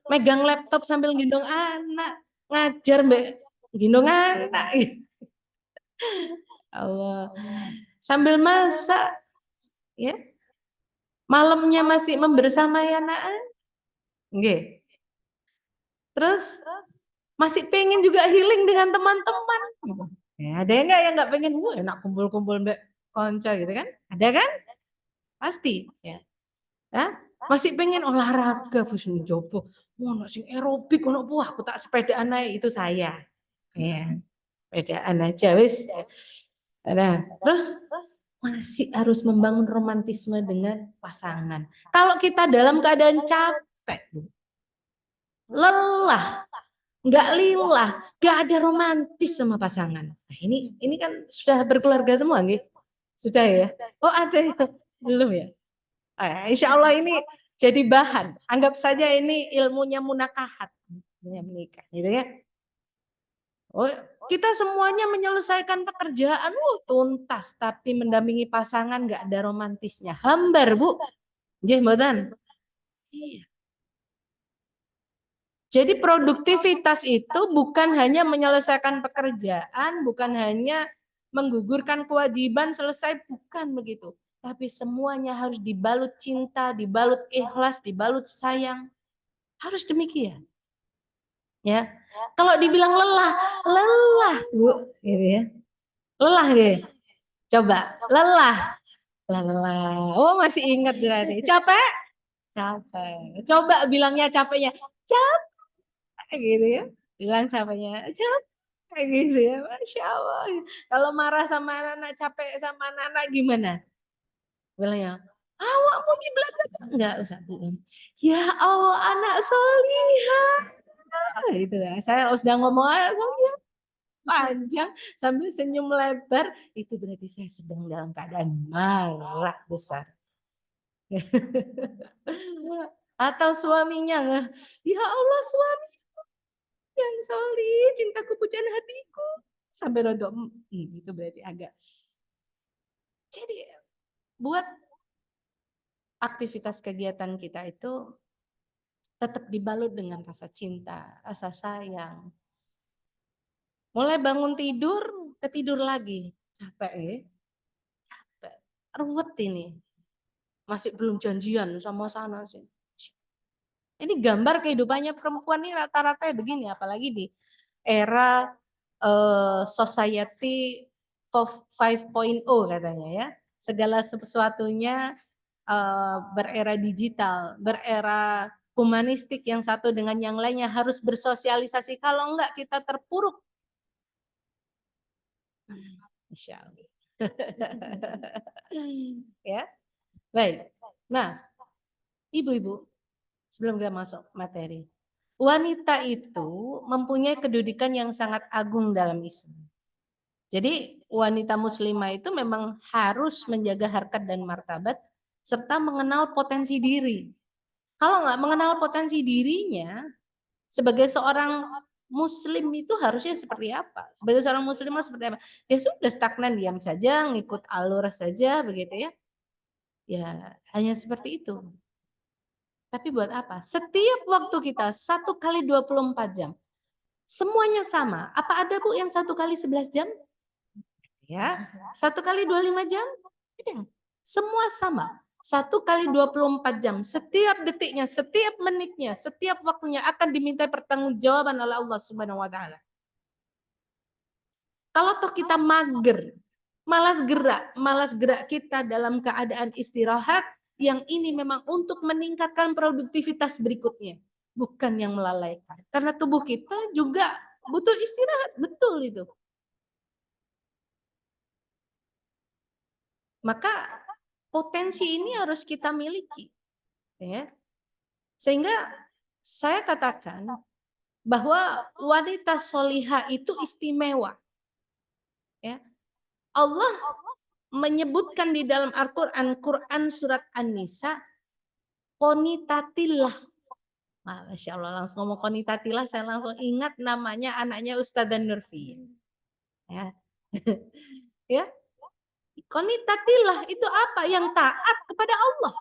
megang laptop sambil gendong anak, ngajar mbak gendong anak. Allah, sambil masak, ya, malamnya masih membersamai anak, nggih. Terus masih pengen juga healing dengan teman-teman. Gitu. Ya, ada enggak yang nggak pengen? Wah, enak kumpul-kumpul mbak konco gitu kan? Ada kan? Pasti. Ya. Hah? Masih pengen olahraga, fusin jopo. Mau sing aerobik, ono wah, aku tak sepedaan naik itu saya. Ya, sepedaan aja wis. Nah, terus masih harus membangun romantisme dengan pasangan. Kalau kita dalam keadaan capek, Bu, lelah, nggak lilah, nggak ada romantis sama pasangan. Nah, ini kan sudah berkeluarga semua, nggih? Sudah ya? Oh, ada ya? Belum ya? Insya Allah ini jadi bahan. Anggap saja ini ilmunya munakahat, menikah, gitu ya. Oh, kita semuanya menyelesaikan pekerjaan, tuntas, tapi mendampingi pasangan nggak ada romantisnya. Hambar, Bu. Nggih, mboten? Iya. Jadi produktivitas itu bukan hanya menyelesaikan pekerjaan, bukan hanya menggugurkan kewajiban selesai, bukan begitu. Tapi semuanya harus dibalut cinta, dibalut ikhlas, dibalut sayang. Harus demikian. Ya. Kalau dibilang lelah, lelah, Bu, gitu ya. Lelah deh. Coba, lelah. Lelah. Oh, masih ingat berarti. Capek? Capek. Coba bilangnya capeknya. Capek gitu ya. Bilang capeknya. Capek gitu ya. Masya Allah. Kalau marah sama anak-anak, capek sama anak-anak gimana? Bilangnya, awakmu di belakang. Enggak usah. Ya Allah, anak solihah. Gitu ya. Saya sudah ngomong anak solihah panjang sambil senyum lebar, itu berarti saya sedang dalam keadaan marah besar. Atau suaminya, ya Allah suami yang soli, cintaku pujaan hatiku. Sampai rodok, itu berarti agak. Jadi buat aktivitas kegiatan kita itu tetap dibalut dengan rasa cinta, rasa sayang. Mulai bangun tidur, ketidur lagi. Capek ya? Capek. Ruwet ini. Masih belum janjian sama sana sih. Ini gambar kehidupannya perempuan ini rata-rata begini, apalagi di era society 5.0 katanya ya. Segala sesuatunya berera digital, berera humanistik, yang satu dengan yang lainnya harus bersosialisasi. Kalau enggak kita terpuruk. Insya Allah. Ya, baik. Nah, ibu-ibu, sebelum kita masuk materi, wanita itu mempunyai kedudukan yang sangat agung dalam Islam. Jadi wanita muslimah itu memang harus menjaga harkat dan martabat serta mengenal potensi diri. Kalau nggak mengenal potensi dirinya, sebagai seorang muslim itu harusnya seperti apa? Sebagai seorang muslimah seperti apa? Ya sudah, stagnan, diam saja, ngikut alur saja begitu ya. Ya hanya seperti itu. Tapi buat apa? Setiap waktu kita 1 kali 24 jam. Semuanya sama. Apa ada Bu yang 1 kali 11 jam? Ya. 1 kali 25 jam? Tidak. Semua sama. 1 kali 24 jam. Setiap detiknya, setiap menitnya, setiap waktunya akan diminta pertanggungjawaban oleh Allah Subhanahu wa taala. Kalau toh kita mager, malas gerak kita dalam keadaan istirahat, yang ini memang untuk meningkatkan produktivitas berikutnya, bukan yang melalaikan. Karena tubuh kita juga butuh istirahat, betul itu. Maka potensi ini harus kita miliki, ya. Sehingga saya katakan bahwa wanita solihah itu istimewa, ya. Allah menyebutkan di dalam Al-Quran, Quran surat An-Nisa, konitatilah. Masya Allah, langsung ngomong konitatilah, saya langsung ingat namanya anaknya Ustadzah Nurfi. Ya. Ya, konitatilah itu apa? Yang taat kepada Allah.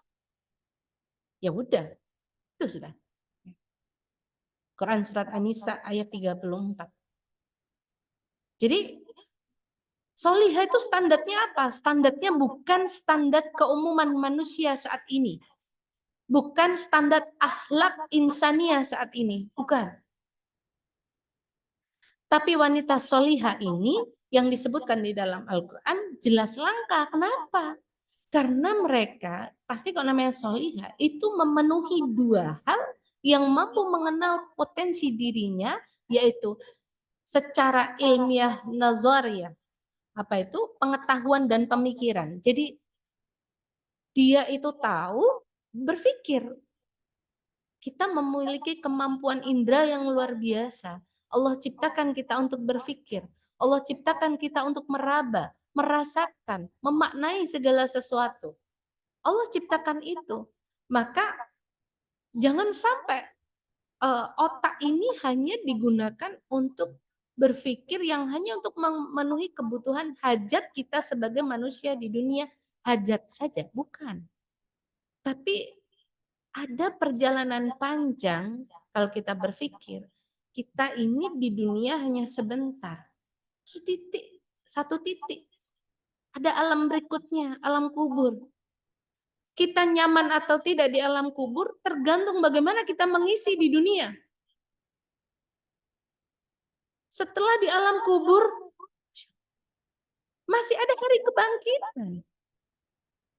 Ya udah, itu sudah. Quran surat An-Nisa ayat 34. Jadi solihah itu standarnya apa? Standarnya bukan standar keumuman manusia saat ini. Bukan standar akhlak insaniah saat ini. Bukan. Tapi wanita solihah ini yang disebutkan di dalam Al-Quran jelas langka. Kenapa? Karena mereka, pasti kalau namanya solihah, itu memenuhi dua hal yang mampu mengenal potensi dirinya, yaitu secara ilmiah nazariyah. Apa itu? Pengetahuan dan pemikiran. Jadi dia itu tahu berpikir. Kita memiliki kemampuan indera yang luar biasa. Allah ciptakan kita untuk berpikir. Allah ciptakan kita untuk meraba, merasakan, memaknai segala sesuatu. Allah ciptakan itu. Maka jangan sampai otak ini hanya digunakan untuk berpikir yang hanya untuk memenuhi kebutuhan hajat kita sebagai manusia di dunia, hajat saja, bukan. Tapi ada perjalanan panjang kalau kita berpikir, kita ini di dunia hanya sebentar. Satu titik. Ada alam berikutnya, alam kubur. Kita nyaman atau tidak di alam kubur tergantung bagaimana kita mengisi di dunia. Setelah di alam kubur, masih ada hari kebangkitan.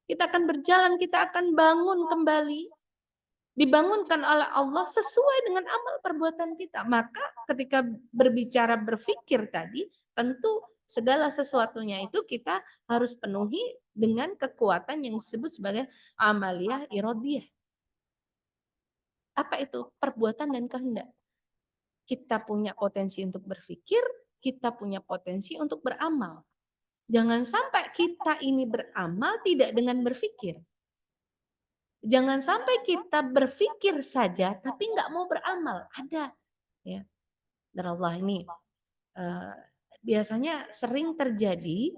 Kita akan berjalan, kita akan bangun kembali. Dibangunkan oleh Allah sesuai dengan amal perbuatan kita. Maka ketika berbicara berpikir tadi, tentu segala sesuatunya itu kita harus penuhi dengan kekuatan yang disebut sebagai amaliyah irodiyah. Apa itu? Perbuatan dan kehendak. Kita punya potensi untuk berpikir, kita punya potensi untuk beramal. Jangan sampai kita ini beramal tidak dengan berpikir. Jangan sampai kita berpikir saja tapi nggak mau beramal. Ada, ya. Dan Allah ini biasanya sering terjadi.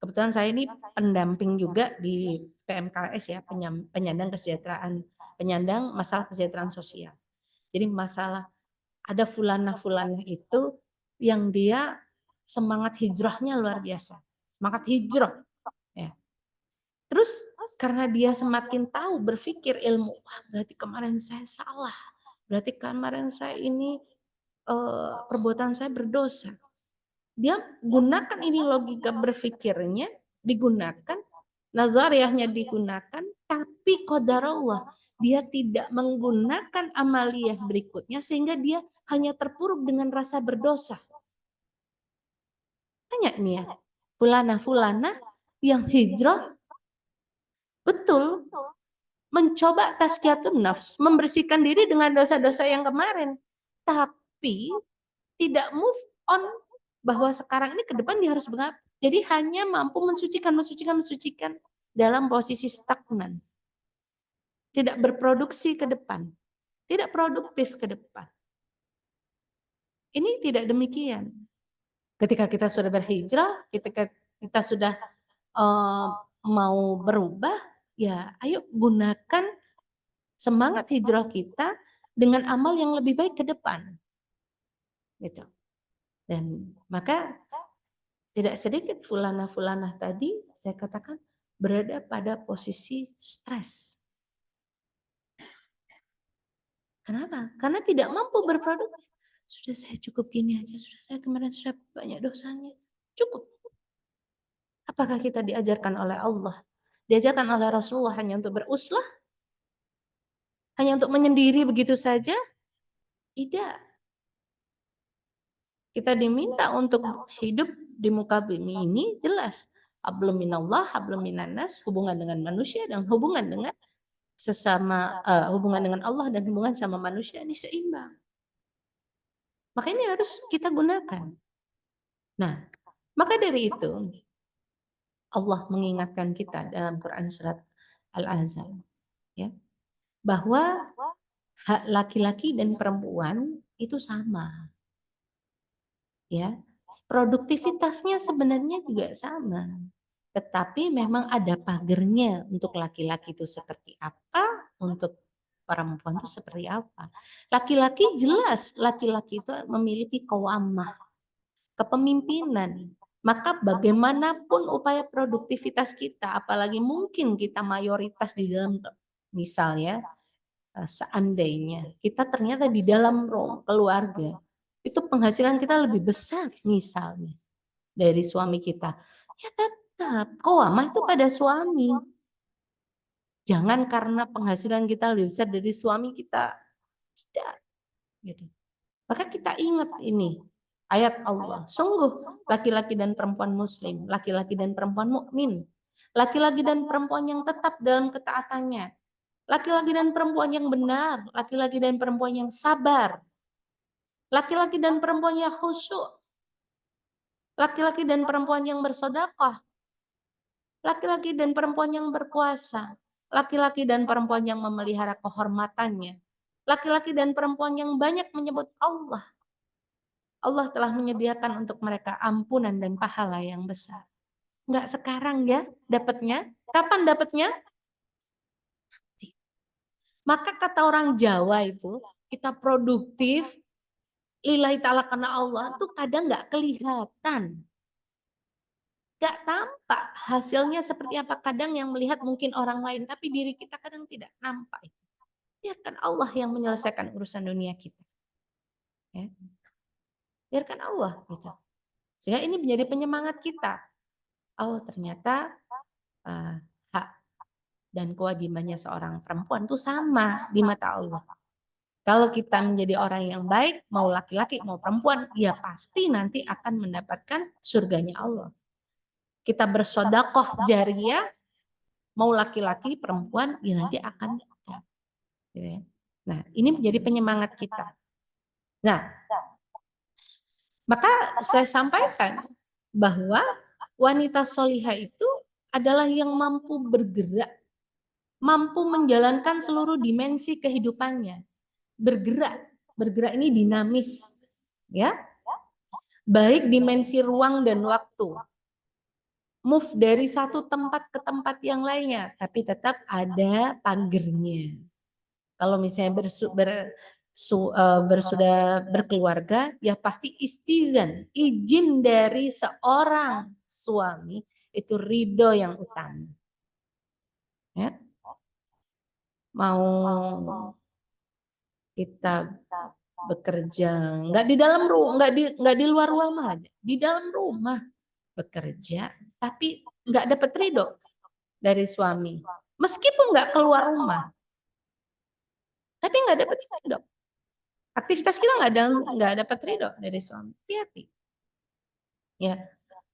Kebetulan saya ini pendamping juga di PMKS ya, penyandang masalah kesejahteraan sosial. Jadi masalah ada fulanah-fulanah itu yang dia semangat hijrahnya luar biasa, semangat hijrah. Ya. Terus karena dia semakin tahu berpikir ilmu, wah berarti kemarin saya salah, berarti kemarin saya ini perbuatan saya berdosa. Dia gunakan ini logika berpikirnya, digunakan, nazariyahnya digunakan, tapi qadarullah dia tidak menggunakan amaliyah berikutnya sehingga dia hanya terpuruk dengan rasa berdosa. Banyak nih ya, fulana-fulana yang hijrah betul mencoba tazkiyatun nafs, membersihkan diri dengan dosa-dosa yang kemarin, tapi tidak move on bahwa sekarang ini ke depan dia harus mengapa. Jadi hanya mampu mensucikan dalam posisi stagnan. Tidak berproduksi ke depan, tidak produktif ke depan. Ini tidak demikian. Ketika kita sudah berhijrah, ketika kita sudah mau berubah, ya ayo gunakan semangat hijrah kita dengan amal yang lebih baik ke depan. Gitu. Dan maka tidak sedikit fulana-fulana tadi saya katakan berada pada posisi stres. Kenapa? Karena tidak mampu berproduktif. Sudah saya cukup gini aja, sudah saya kemarin sudah banyak dosanya. Cukup. Apakah kita diajarkan oleh Allah? Diajarkan oleh Rasulullah hanya untuk beruslah? Hanya untuk menyendiri begitu saja? Tidak. Kita diminta untuk hidup di muka bumi ini jelas. Hablum minallah, hablum minannas, hubungan dengan manusia dan hubungan dengan sesama, hubungan dengan Allah dan hubungan sama manusia ini seimbang. Maka ini harus kita gunakan. Nah, maka dari itu Allah mengingatkan kita dalam Quran surat Al-Ahzab, ya, bahwa hak laki-laki dan perempuan itu sama. Ya, produktivitasnya sebenarnya juga sama. Tetapi memang ada pagernya untuk laki-laki itu seperti apa, untuk perempuan itu seperti apa. Laki-laki jelas, laki-laki itu memiliki qawamah, kepemimpinan. Maka bagaimanapun upaya produktivitas kita, apalagi mungkin kita mayoritas di dalam, misalnya seandainya kita ternyata di dalam keluarga, itu penghasilan kita lebih besar misalnya dari suami kita. Ya tetap, qawamah itu pada suami. Jangan karena penghasilan kita lebih besar dari suami kita, tidak. Gitu. Maka kita ingat ini ayat Allah. Sungguh laki-laki dan perempuan muslim, laki-laki dan perempuan mukmin, laki-laki dan perempuan yang tetap dalam ketaatannya, laki-laki dan perempuan yang benar, laki-laki dan perempuan yang sabar, laki-laki dan perempuan yang khusyuk, laki-laki dan perempuan yang bersedekah, laki-laki dan perempuan yang berpuasa, laki-laki dan perempuan yang memelihara kehormatannya, laki-laki dan perempuan yang banyak menyebut Allah. Allah telah menyediakan untuk mereka ampunan dan pahala yang besar. Enggak sekarang ya dapatnya. Kapan dapatnya? Maka kata orang Jawa itu, kita produktif, lillahi ta'ala karena Allah tuh kadang enggak kelihatan. Enggak tampak hasilnya seperti apa. Kadang yang melihat mungkin orang lain, tapi diri kita kadang tidak nampak. Biarkan Allah yang menyelesaikan urusan dunia kita. Ya. Biarkan Allah gitu. Sehingga ini menjadi penyemangat kita. Oh ternyata hak dan kewajibannya seorang perempuan itu sama di mata Allah. Kalau kita menjadi orang yang baik, mau laki-laki mau perempuan, ya pasti nanti akan mendapatkan surganya Allah. Kita bersodakoh jariyah, mau laki-laki perempuan, ya nanti akan ada. Nah ini menjadi penyemangat kita. Nah maka saya sampaikan bahwa wanita solihah itu adalah yang mampu bergerak, mampu menjalankan seluruh dimensi kehidupannya. Bergerak ini dinamis, ya. Baik dimensi ruang dan waktu. Move dari satu tempat ke tempat yang lainnya, tapi tetap ada pagernya. Kalau misalnya sudah berkeluarga, ya pasti izin dari seorang suami itu ridho yang utama. Ya. Mau kita bekerja nggak di dalam rumah, nggak di luar rumah aja, di dalam rumah bekerja, tapi nggak dapat ridho dari suami, meskipun nggak keluar rumah, tapi nggak dapat ridho. Aktivitas kita nggak dapat ridho dari suami. Hati-hati. Ya,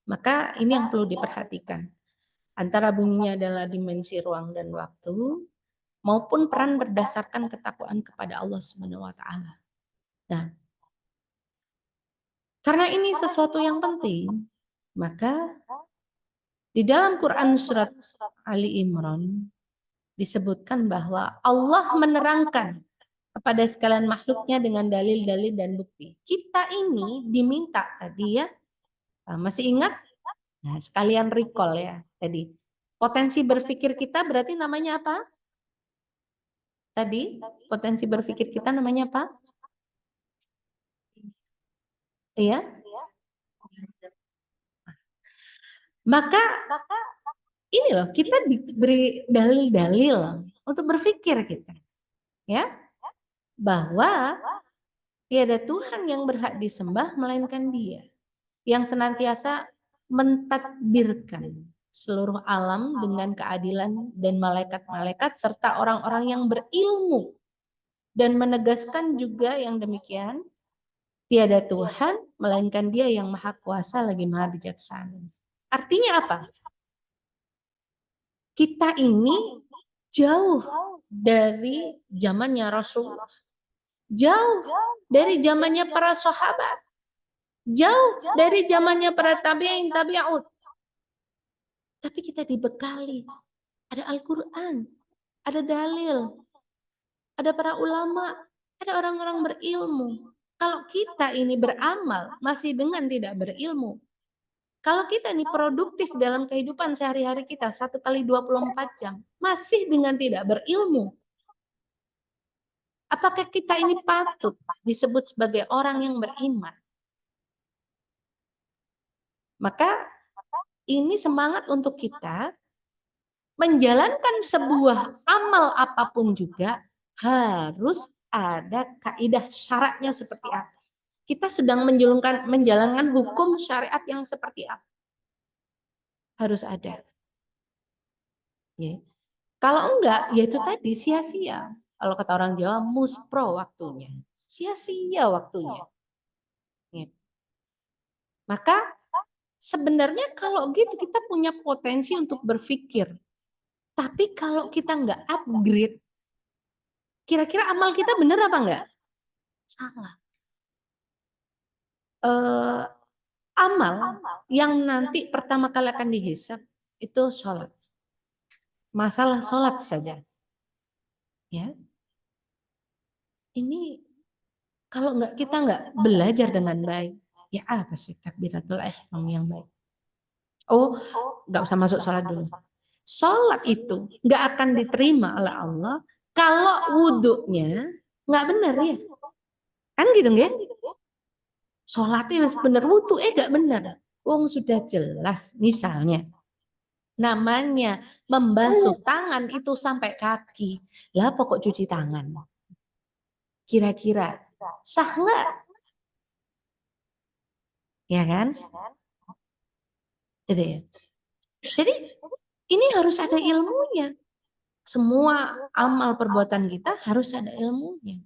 maka ini yang perlu diperhatikan. Antara bunyinya adalah dimensi ruang dan waktu, maupun peran berdasarkan ketakwaan kepada Allah Subhanahu wa taala. Nah, karena ini sesuatu yang penting, maka di dalam Quran surat Ali Imran disebutkan bahwa Allah menerangkan kepada sekalian makhluknya dengan dalil-dalil dan bukti. Kita ini diminta tadi ya, masih ingat? Nah, sekalian recall ya tadi. Potensi berpikir kita berarti namanya apa? Tadi potensi berpikir kita namanya apa? Iya. Maka ini loh, kita diberi dalil-dalil untuk berpikir kita. Ya. Bahwa tiada Tuhan yang berhak disembah melainkan Dia yang senantiasa mentadbirkan seluruh alam dengan keadilan dan malaikat-malaikat serta orang-orang yang berilmu, dan menegaskan juga yang demikian, tiada Tuhan melainkan Dia yang maha kuasa lagi maha bijaksana. Artinya apa? Kita ini jauh dari zamannya Rasulullah, jauh dari zamannya para sahabat, jauh dari zamannya para tabi'in tabi'ut. Tapi kita dibekali, ada Al-Quran, ada dalil, ada para ulama, ada orang-orang berilmu. Kalau kita ini beramal masih dengan tidak berilmu, kalau kita ini produktif dalam kehidupan sehari-hari kita 1 kali 24 jam, masih dengan tidak berilmu, Apakah kita ini patut disebut sebagai orang yang beriman? Maka ini semangat untuk kita menjalankan sebuah amal apapun juga harus ada kaidah syaratnya seperti apa. Kita sedang menjalankan hukum syariat yang seperti apa. Harus ada. Ya. Kalau enggak, ya itu tadi sia-sia. Kalau kata orang Jawa, muspro waktunya. Sia-sia waktunya. Ya. Maka sebenarnya kalau gitu kita punya potensi untuk berpikir. Tapi kalau kita enggak upgrade, kira-kira amal kita benar apa enggak? Salah. Amal yang nanti pertama kali akan dihisab itu sholat. Masalah sholat saja. Ya, ini kalau kita nggak belajar dengan baik, ya apa sih takbiratul ihram yang baik? Oh, nggak usah masuk sholat dulu. Sholat itu nggak akan diterima oleh Allah kalau wudhunya nggak benar ya. Kan gitu ya? Sholatnya benar, wudhu nggak benar. Wong sudah jelas, misalnya namanya membasuh tangan itu sampai kaki. Lah pokok cuci tangan. Kira-kira sah nggak? Ya kan? Gitu ya. Jadi ini harus ada ilmunya. Semua amal perbuatan kita harus ada ilmunya.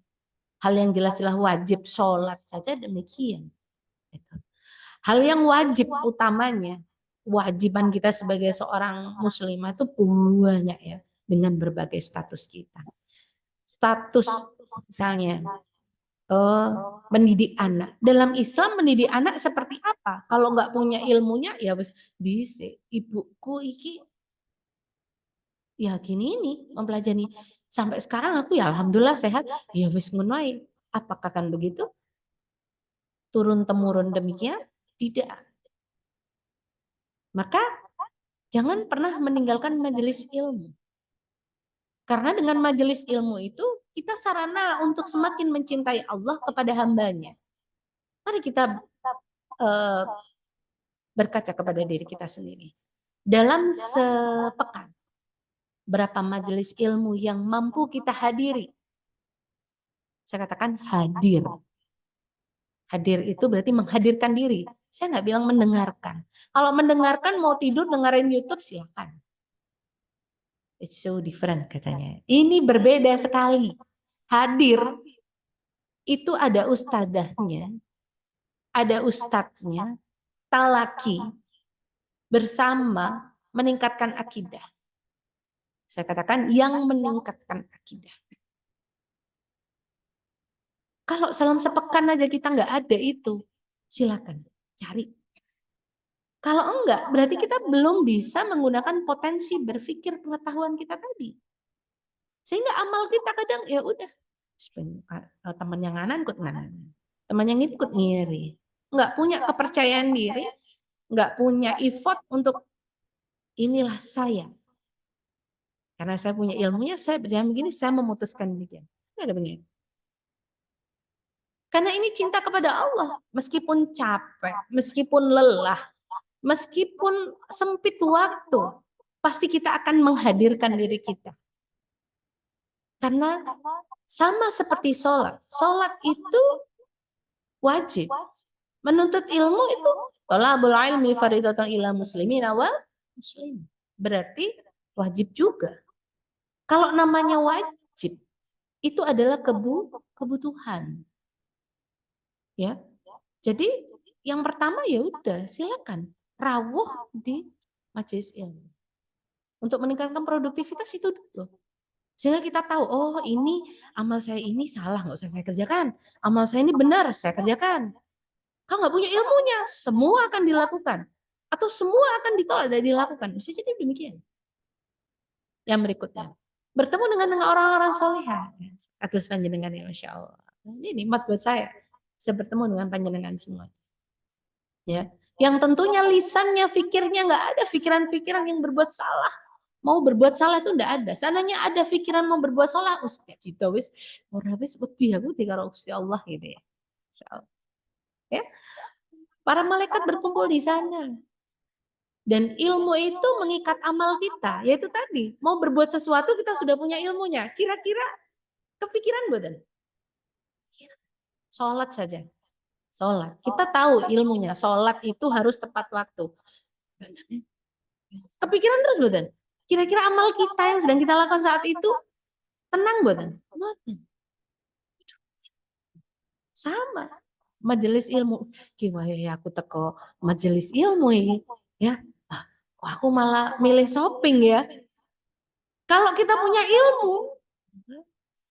Hal yang jelas-jelas wajib sholat saja demikian. Gitu. Hal yang wajib utamanya, wajiban kita sebagai seorang muslimah itu banyak ya, dengan berbagai status kita. Status misalnya mendidik anak. Dalam Islam mendidik anak seperti apa? Kalau nggak punya ilmunya ya wis dhisik. Ibuku iki ya gini ini mempelajari sampai sekarang aku ya alhamdulillah sehat. Ya wis ngono ae. Apakah kan begitu? Turun temurun demikian? Tidak. Maka jangan pernah meninggalkan majelis ilmu. Karena dengan majelis ilmu itu kita sarana untuk semakin mencintai Allah kepada hambanya. Mari kita berkaca kepada diri kita sendiri. Dalam sepekan, berapa majelis ilmu yang mampu kita hadiri? Saya katakan hadir. Hadir itu berarti menghadirkan diri. Saya nggak bilang mendengarkan. Kalau mendengarkan mau tidur dengerin YouTube silakan. It's so different katanya. Ini berbeda sekali. Hadir itu ada ustadzahnya, ada ustadznya, talaki bersama meningkatkan akidah. Saya katakan yang meningkatkan akidah. Kalau salam sepekan aja kita nggak ada itu, silakan cari. Kalau enggak, berarti kita belum bisa menggunakan potensi berpikir pengetahuan kita tadi. Sehingga amal kita kadang ya udah teman yang nganan ikut nganan, teman yang ikut ngiri, nggak punya kepercayaan diri, nggak punya effort untuk inilah saya. Karena saya punya ilmunya, saya berjalan begini, saya memutuskan demikian. Nggak ada begini. Karena ini cinta kepada Allah, meskipun capek, meskipun lelah, meskipun sempit waktu, pasti kita akan menghadirkan diri kita. Karena sama seperti sholat. Sholat itu wajib. Menuntut ilmu itu thalabul ilmi fardhatun ila muslimin wal muslim. Berarti wajib juga. Kalau namanya wajib, itu adalah kebutuhan. Ya. Jadi yang pertama ya udah silakan rawuh di majelis ilmu. Untuk meningkatkan produktivitas itu dulu. Sehingga kita tahu, oh ini amal saya ini salah, nggak usah saya kerjakan. Amal saya ini benar, saya kerjakan. Kau nggak punya ilmunya, semua akan dilakukan. Atau semua akan ditolak dan dilakukan. Bisa jadi demikian. Yang berikutnya, bertemu dengan orang-orang solehah. Atus panjenengan ya, Masya Allah. Ini nikmat buat saya. Bisa bertemu dengan panjenengan semua. Ya, yang tentunya lisannya, fikirnya nggak ada pikiran-pikiran yang berbuat salah. mau berbuat salah itu enggak ada. Seandainya ada pikiran mau berbuat salah, cita wis ora wis wedi aku di karo Gusti Allah gitu ya. Insyaallah. Ya, para malaikat berkumpul di sana. Dan ilmu itu mengikat amal kita, yaitu tadi, mau berbuat sesuatu kita sudah punya ilmunya. Kira-kira kepikiran boten? Sholat saja. Sholat. Kita tahu ilmunya, sholat itu harus tepat waktu. Kepikiran terus boten? Kira-kira amal kita yang sedang kita lakukan saat itu tenang boten? Boten. Sama. Majelis ilmu. Gimana ya aku teko majelis ilmu ini? Ya, kok aku malah milih shopping ya? Kalau kita punya ilmu,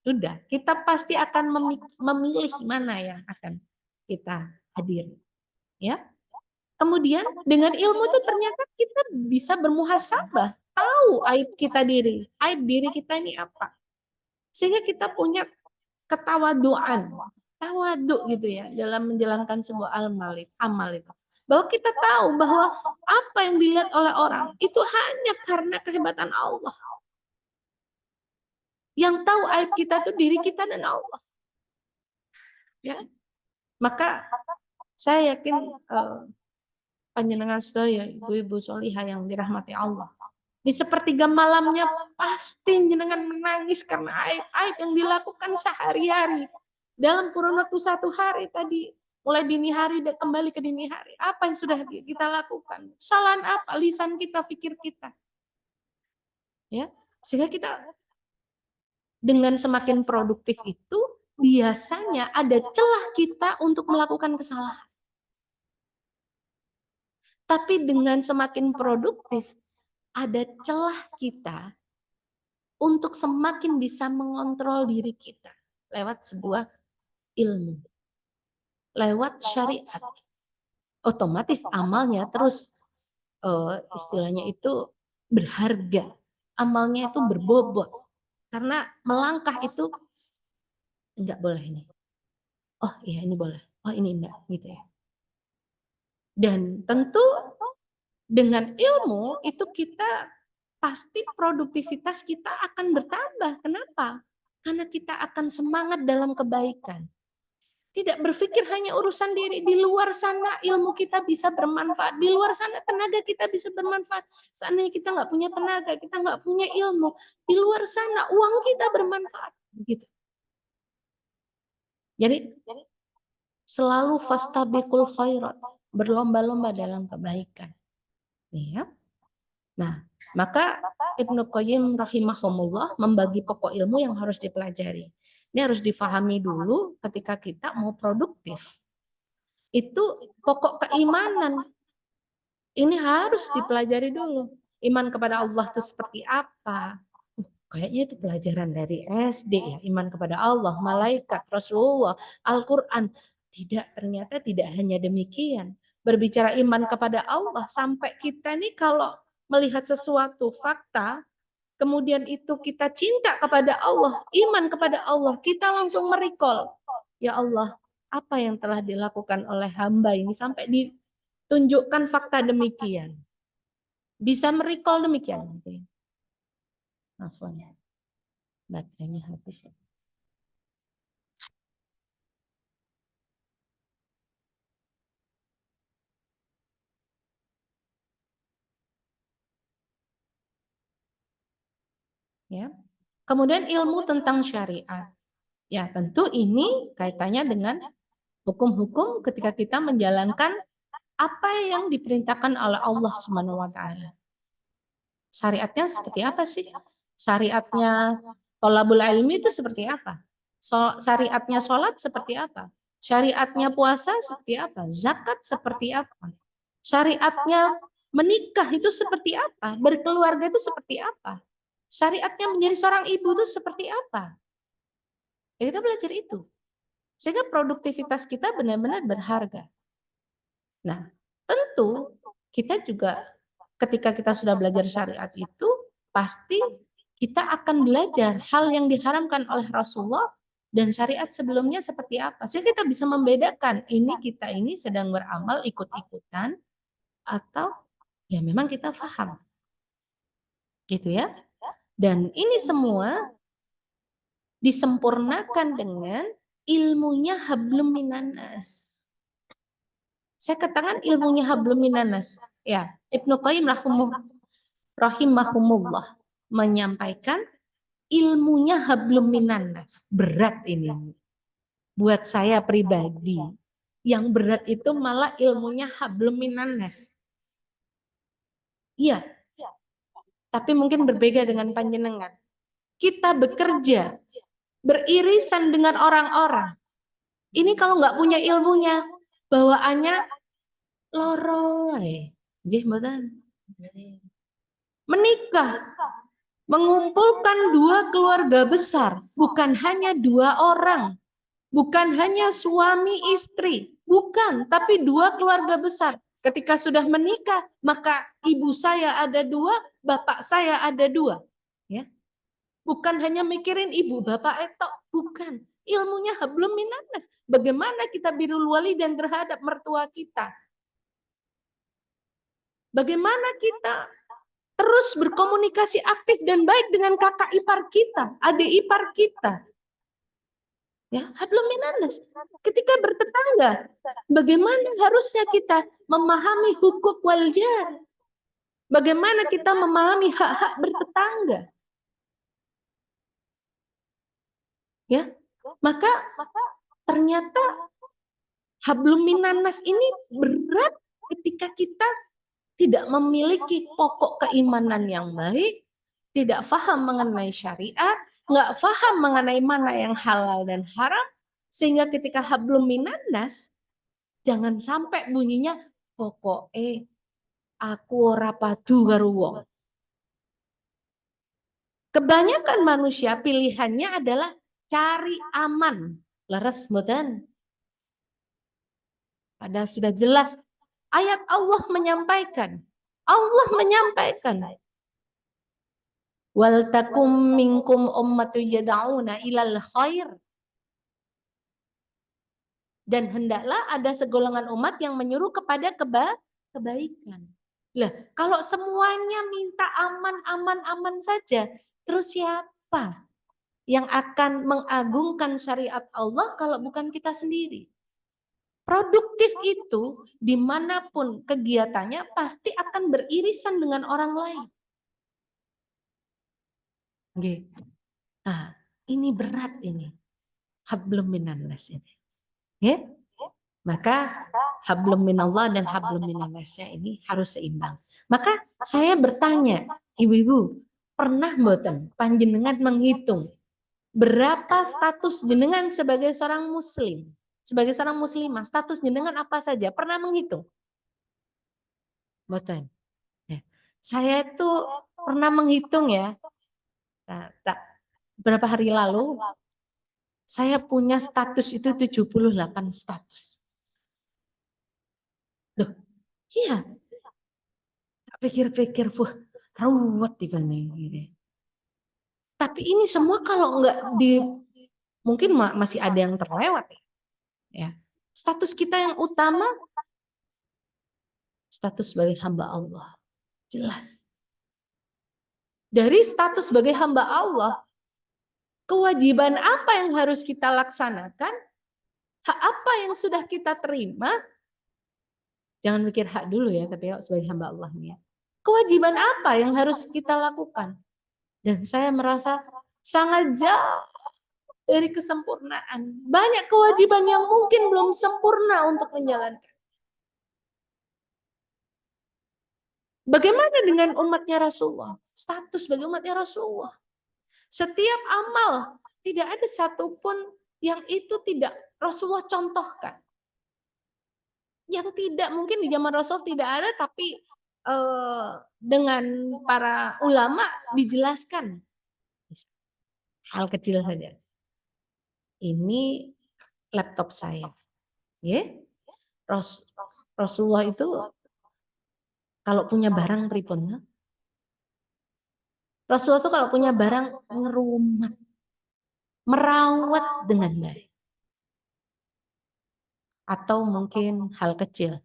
sudah, kita pasti akan memilih mana yang akan kita hadir. Ya. Kemudian dengan ilmu itu ternyata kita bisa bermuhasabah, tahu aib kita diri, aib diri kita ini apa. Sehingga kita punya ketawaduan, tawadu gitu ya dalam menjalankan sebuah amal itu. Bahwa kita tahu bahwa apa yang dilihat oleh orang itu hanya karena kehebatan Allah. Yang tahu aib kita itu diri kita dan Allah. Ya. Maka saya yakin panjenengan sedaya ibu-ibu solihah yang dirahmati Allah. Di sepertiga malamnya pasti jenengan menangis karena aib-aib yang dilakukan sehari-hari. Dalam kurun waktu 1 hari tadi, mulai dini hari dan kembali ke dini hari. Apa yang sudah kita lakukan? Kesalahan apa? Lisan kita, pikir kita. Ya, sehingga kita dengan semakin produktif itu biasanya ada celah kita untuk melakukan kesalahan. Tapi dengan semakin produktif, ada celah kita untuk semakin bisa mengontrol diri kita lewat sebuah ilmu, lewat syariat. Otomatis amalnya terus istilahnya itu berharga, amalnya itu berbobot. Karena melangkah itu enggak boleh ini. Oh iya ini boleh, oh ini enggak gitu ya. Dan tentu dengan ilmu itu kita pasti produktivitas kita akan bertambah. Kenapa? Karena kita akan semangat dalam kebaikan. Tidak berpikir hanya urusan diri. Di luar sana ilmu kita bisa bermanfaat. Di luar sana tenaga kita bisa bermanfaat. Seandainya kita nggak punya tenaga, kita nggak punya ilmu. Di luar sana uang kita bermanfaat. Begitu. Jadi selalu fastabiqul khairat. Berlomba-lomba dalam kebaikan. Ya. Nah, maka Ibnu Qayyim rahimahumullah membagi pokok ilmu yang harus dipelajari. Ini harus difahami dulu ketika kita mau produktif. Itu pokok keimanan. Ini harus dipelajari dulu. Iman kepada Allah itu seperti apa? Kayaknya itu pelajaran dari SD ya. Iman kepada Allah, malaikat, Rasulullah, Al-Quran. Tidak, ternyata tidak hanya demikian. Berbicara iman kepada Allah, sampai kita nih kalau melihat sesuatu fakta, kemudian itu kita cinta kepada Allah, iman kepada Allah, kita langsung merecall. Ya Allah, apa yang telah dilakukan oleh hamba ini sampai ditunjukkan fakta demikian. Bisa merecall demikian. Afwan ya. Baterainya habis ya. Ya. Kemudian ilmu tentang syariat. Ya, tentu ini kaitannya dengan hukum-hukum ketika kita menjalankan apa yang diperintahkan oleh Allah Subhanahu wa taala. Syariatnya seperti apa sih? Syariatnya thalabul ilmi itu seperti apa? Syariatnya sholat seperti apa? Syariatnya puasa seperti apa? Zakat seperti apa? Syariatnya menikah itu seperti apa? Berkeluarga itu seperti apa? Syariatnya menjadi seorang ibu itu seperti apa? Ya, kita belajar itu. Sehingga produktivitas kita benar-benar berharga. Nah, tentu kita juga ketika kita sudah belajar syariat itu, pasti kita akan belajar hal yang diharamkan oleh Rasulullah dan syariat sebelumnya seperti apa. Sehingga kita bisa membedakan kita ini sedang beramal ikut-ikutan atau ya memang kita paham. Gitu ya. Dan ini semua disempurnakan dengan ilmunya hablum minanas. Saya katakan ilmunya hablum minanas. Ya, Ibnu Qayyim rahimahumullah menyampaikan ilmunya hablum minanas. Berat ini. Buat saya pribadi. Yang berat itu malah ilmunya hablum minanas. Iya. Tapi mungkin berbeda dengan panjenengan. Kita bekerja, beririsan dengan orang-orang. Ini kalau nggak punya ilmunya, bawaannya loroy. Menikah, mengumpulkan dua keluarga besar, bukan hanya dua orang, bukan hanya suami istri, bukan, tapi dua keluarga besar. Ketika sudah menikah, maka ibu saya ada dua, bapak saya ada dua. Ya, bukan hanya mikirin ibu bapak etok, bukan. Ilmunya hablum minanas. Bagaimana kita birrul walidain terhadap mertua kita? Bagaimana kita terus berkomunikasi aktif dan baik dengan kakak ipar kita, adik ipar kita. Ya, hablum minanas. Ketika bertetangga, bagaimana harusnya kita memahami hukuk wal jar? Bagaimana kita memahami hak-hak bertetangga? Ya, maka ternyata hablum minanas ini berat ketika kita tidak memiliki pokok keimanan yang baik, tidak paham mengenai syariat, nggak paham mengenai mana yang halal dan haram, sehingga ketika hablum minanas, jangan sampai bunyinya pokoknya aku ora padu karo wong. Kebanyakan manusia pilihannya adalah cari aman. Leres mboten? Padahal sudah jelas ayat Allah menyampaikan. Allah menyampaikan. Wal takum minkum ummatu yad'una ilal khair. Dan hendaklah ada segolongan umat yang menyuruh kepada kebaikan. Lah, kalau semuanya minta aman saja, terus siapa yang akan mengagungkan syariat Allah kalau bukan kita sendiri? Produktif itu dimanapun kegiatannya pasti akan beririsan dengan orang lain. Nah, ini berat ini. Hablum minannas ini. Ya? Maka hablum minallah dan hablum minannasnya ini harus seimbang. Maka saya bertanya, ibu-ibu, pernah mboten panjenengan menghitung berapa status jenengan sebagai seorang muslim, sebagai seorang muslimah, status jenengan apa saja? Pernah menghitung? Mboten. Ya. Saya itu pernah menghitung ya. Nah, berapa hari lalu saya punya status itu 78 status. Loh, iya. Pikir-pikir, wah, ruwet dibanding gitu. Tapi ini semua kalau nggak mungkin masih ada yang terlewat ya. Status kita yang utama, status sebagai hamba Allah. Jelas. Dari status sebagai hamba Allah, kewajiban apa yang harus kita laksanakan, hak apa yang sudah kita terima, jangan mikir hak dulu ya, tapi sebagai hamba Allah nih ya. Kewajiban apa yang harus kita lakukan? Dan saya merasa sangat jauh dari kesempurnaan. Banyak kewajiban yang mungkin belum sempurna untuk menjalankan. Bagaimana dengan umatnya Rasulullah? Status bagi umatnya Rasulullah. Setiap amal, tidak ada satupun yang itu tidak Rasulullah contohkan. Yang tidak mungkin di zaman Rasul tidak ada, tapi dengan para ulama dijelaskan. Hal kecil saja. Ini laptop saya. Ya. Rasulullah itu kalau punya barang pripun? Rasulullah itu kalau punya barang ngerumat, merawat dengan baik. Atau mungkin hal kecil.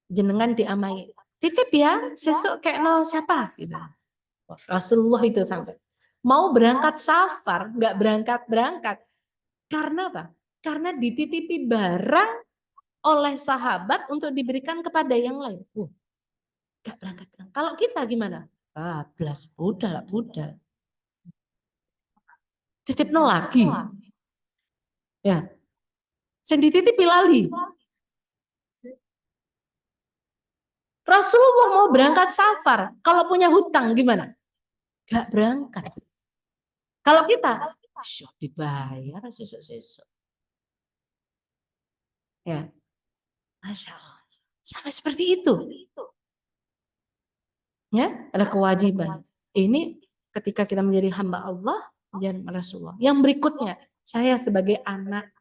Jenengan diamai Titip ya, sesuk kayak no siapa gitu. Rasulullah itu sampai mau berangkat safar, nggak berangkat. Karena apa? Karena dititipi barang oleh sahabat untuk diberikan kepada yang lain. Nggak berangkat. Kalau kita gimana? Bablas, budal. Titip no lagi. Ya, sing dititipi lali. Rasulullah mau berangkat safar. Kalau punya hutang gimana? Gak berangkat. Kalau kita, dibayar sesuk-sesuk. Ya, Masya Allah. Sampai seperti itu. Ya, ada kewajiban. Ini ketika kita menjadi hamba Allah, menjadi Rasulullah. Yang berikutnya, saya sebagai anak,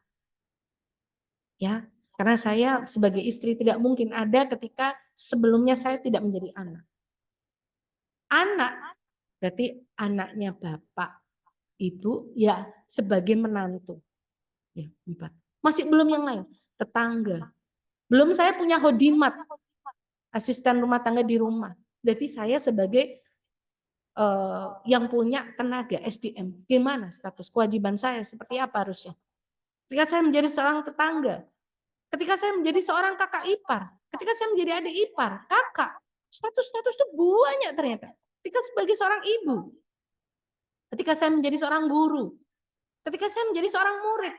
ya, karena saya sebagai istri tidak mungkin ada ketika sebelumnya saya tidak menjadi anak. Anak berarti anaknya bapak, ibu, ya sebagai menantu. Ya, 4. Masih belum yang lain, tetangga. Belum saya punya hodimat, asisten rumah tangga di rumah. Berarti saya sebagai yang punya tenaga SDM. Gimana status kewajiban saya? Seperti apa harusnya? Ketika saya menjadi seorang tetangga, ketika saya menjadi seorang kakak ipar, ketika saya menjadi adik ipar, kakak, status-status itu banyak ternyata. Ketika sebagai seorang ibu, ketika saya menjadi seorang guru, ketika saya menjadi seorang murid,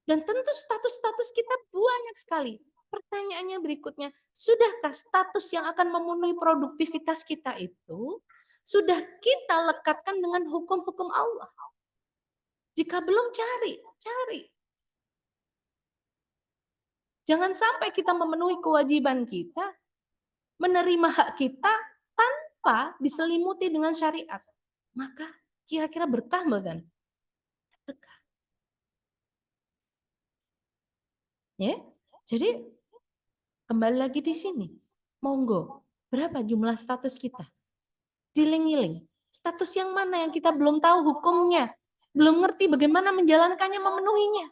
dan tentu status-status kita banyak sekali. Pertanyaannya berikutnya, sudahkah status yang akan memenuhi produktivitas kita itu sudah kita lekatkan dengan hukum-hukum Allah? Jika belum, cari. Jangan sampai kita memenuhi kewajiban kita, menerima hak kita tanpa diselimuti dengan syariat. Maka kira-kira berkah kan? Berkah. Ya, jadi kembali lagi di sini. Monggo, berapa jumlah status kita? Diling-iling. Status yang mana yang kita belum tahu hukumnya, belum ngerti bagaimana menjalankannya, memenuhinya.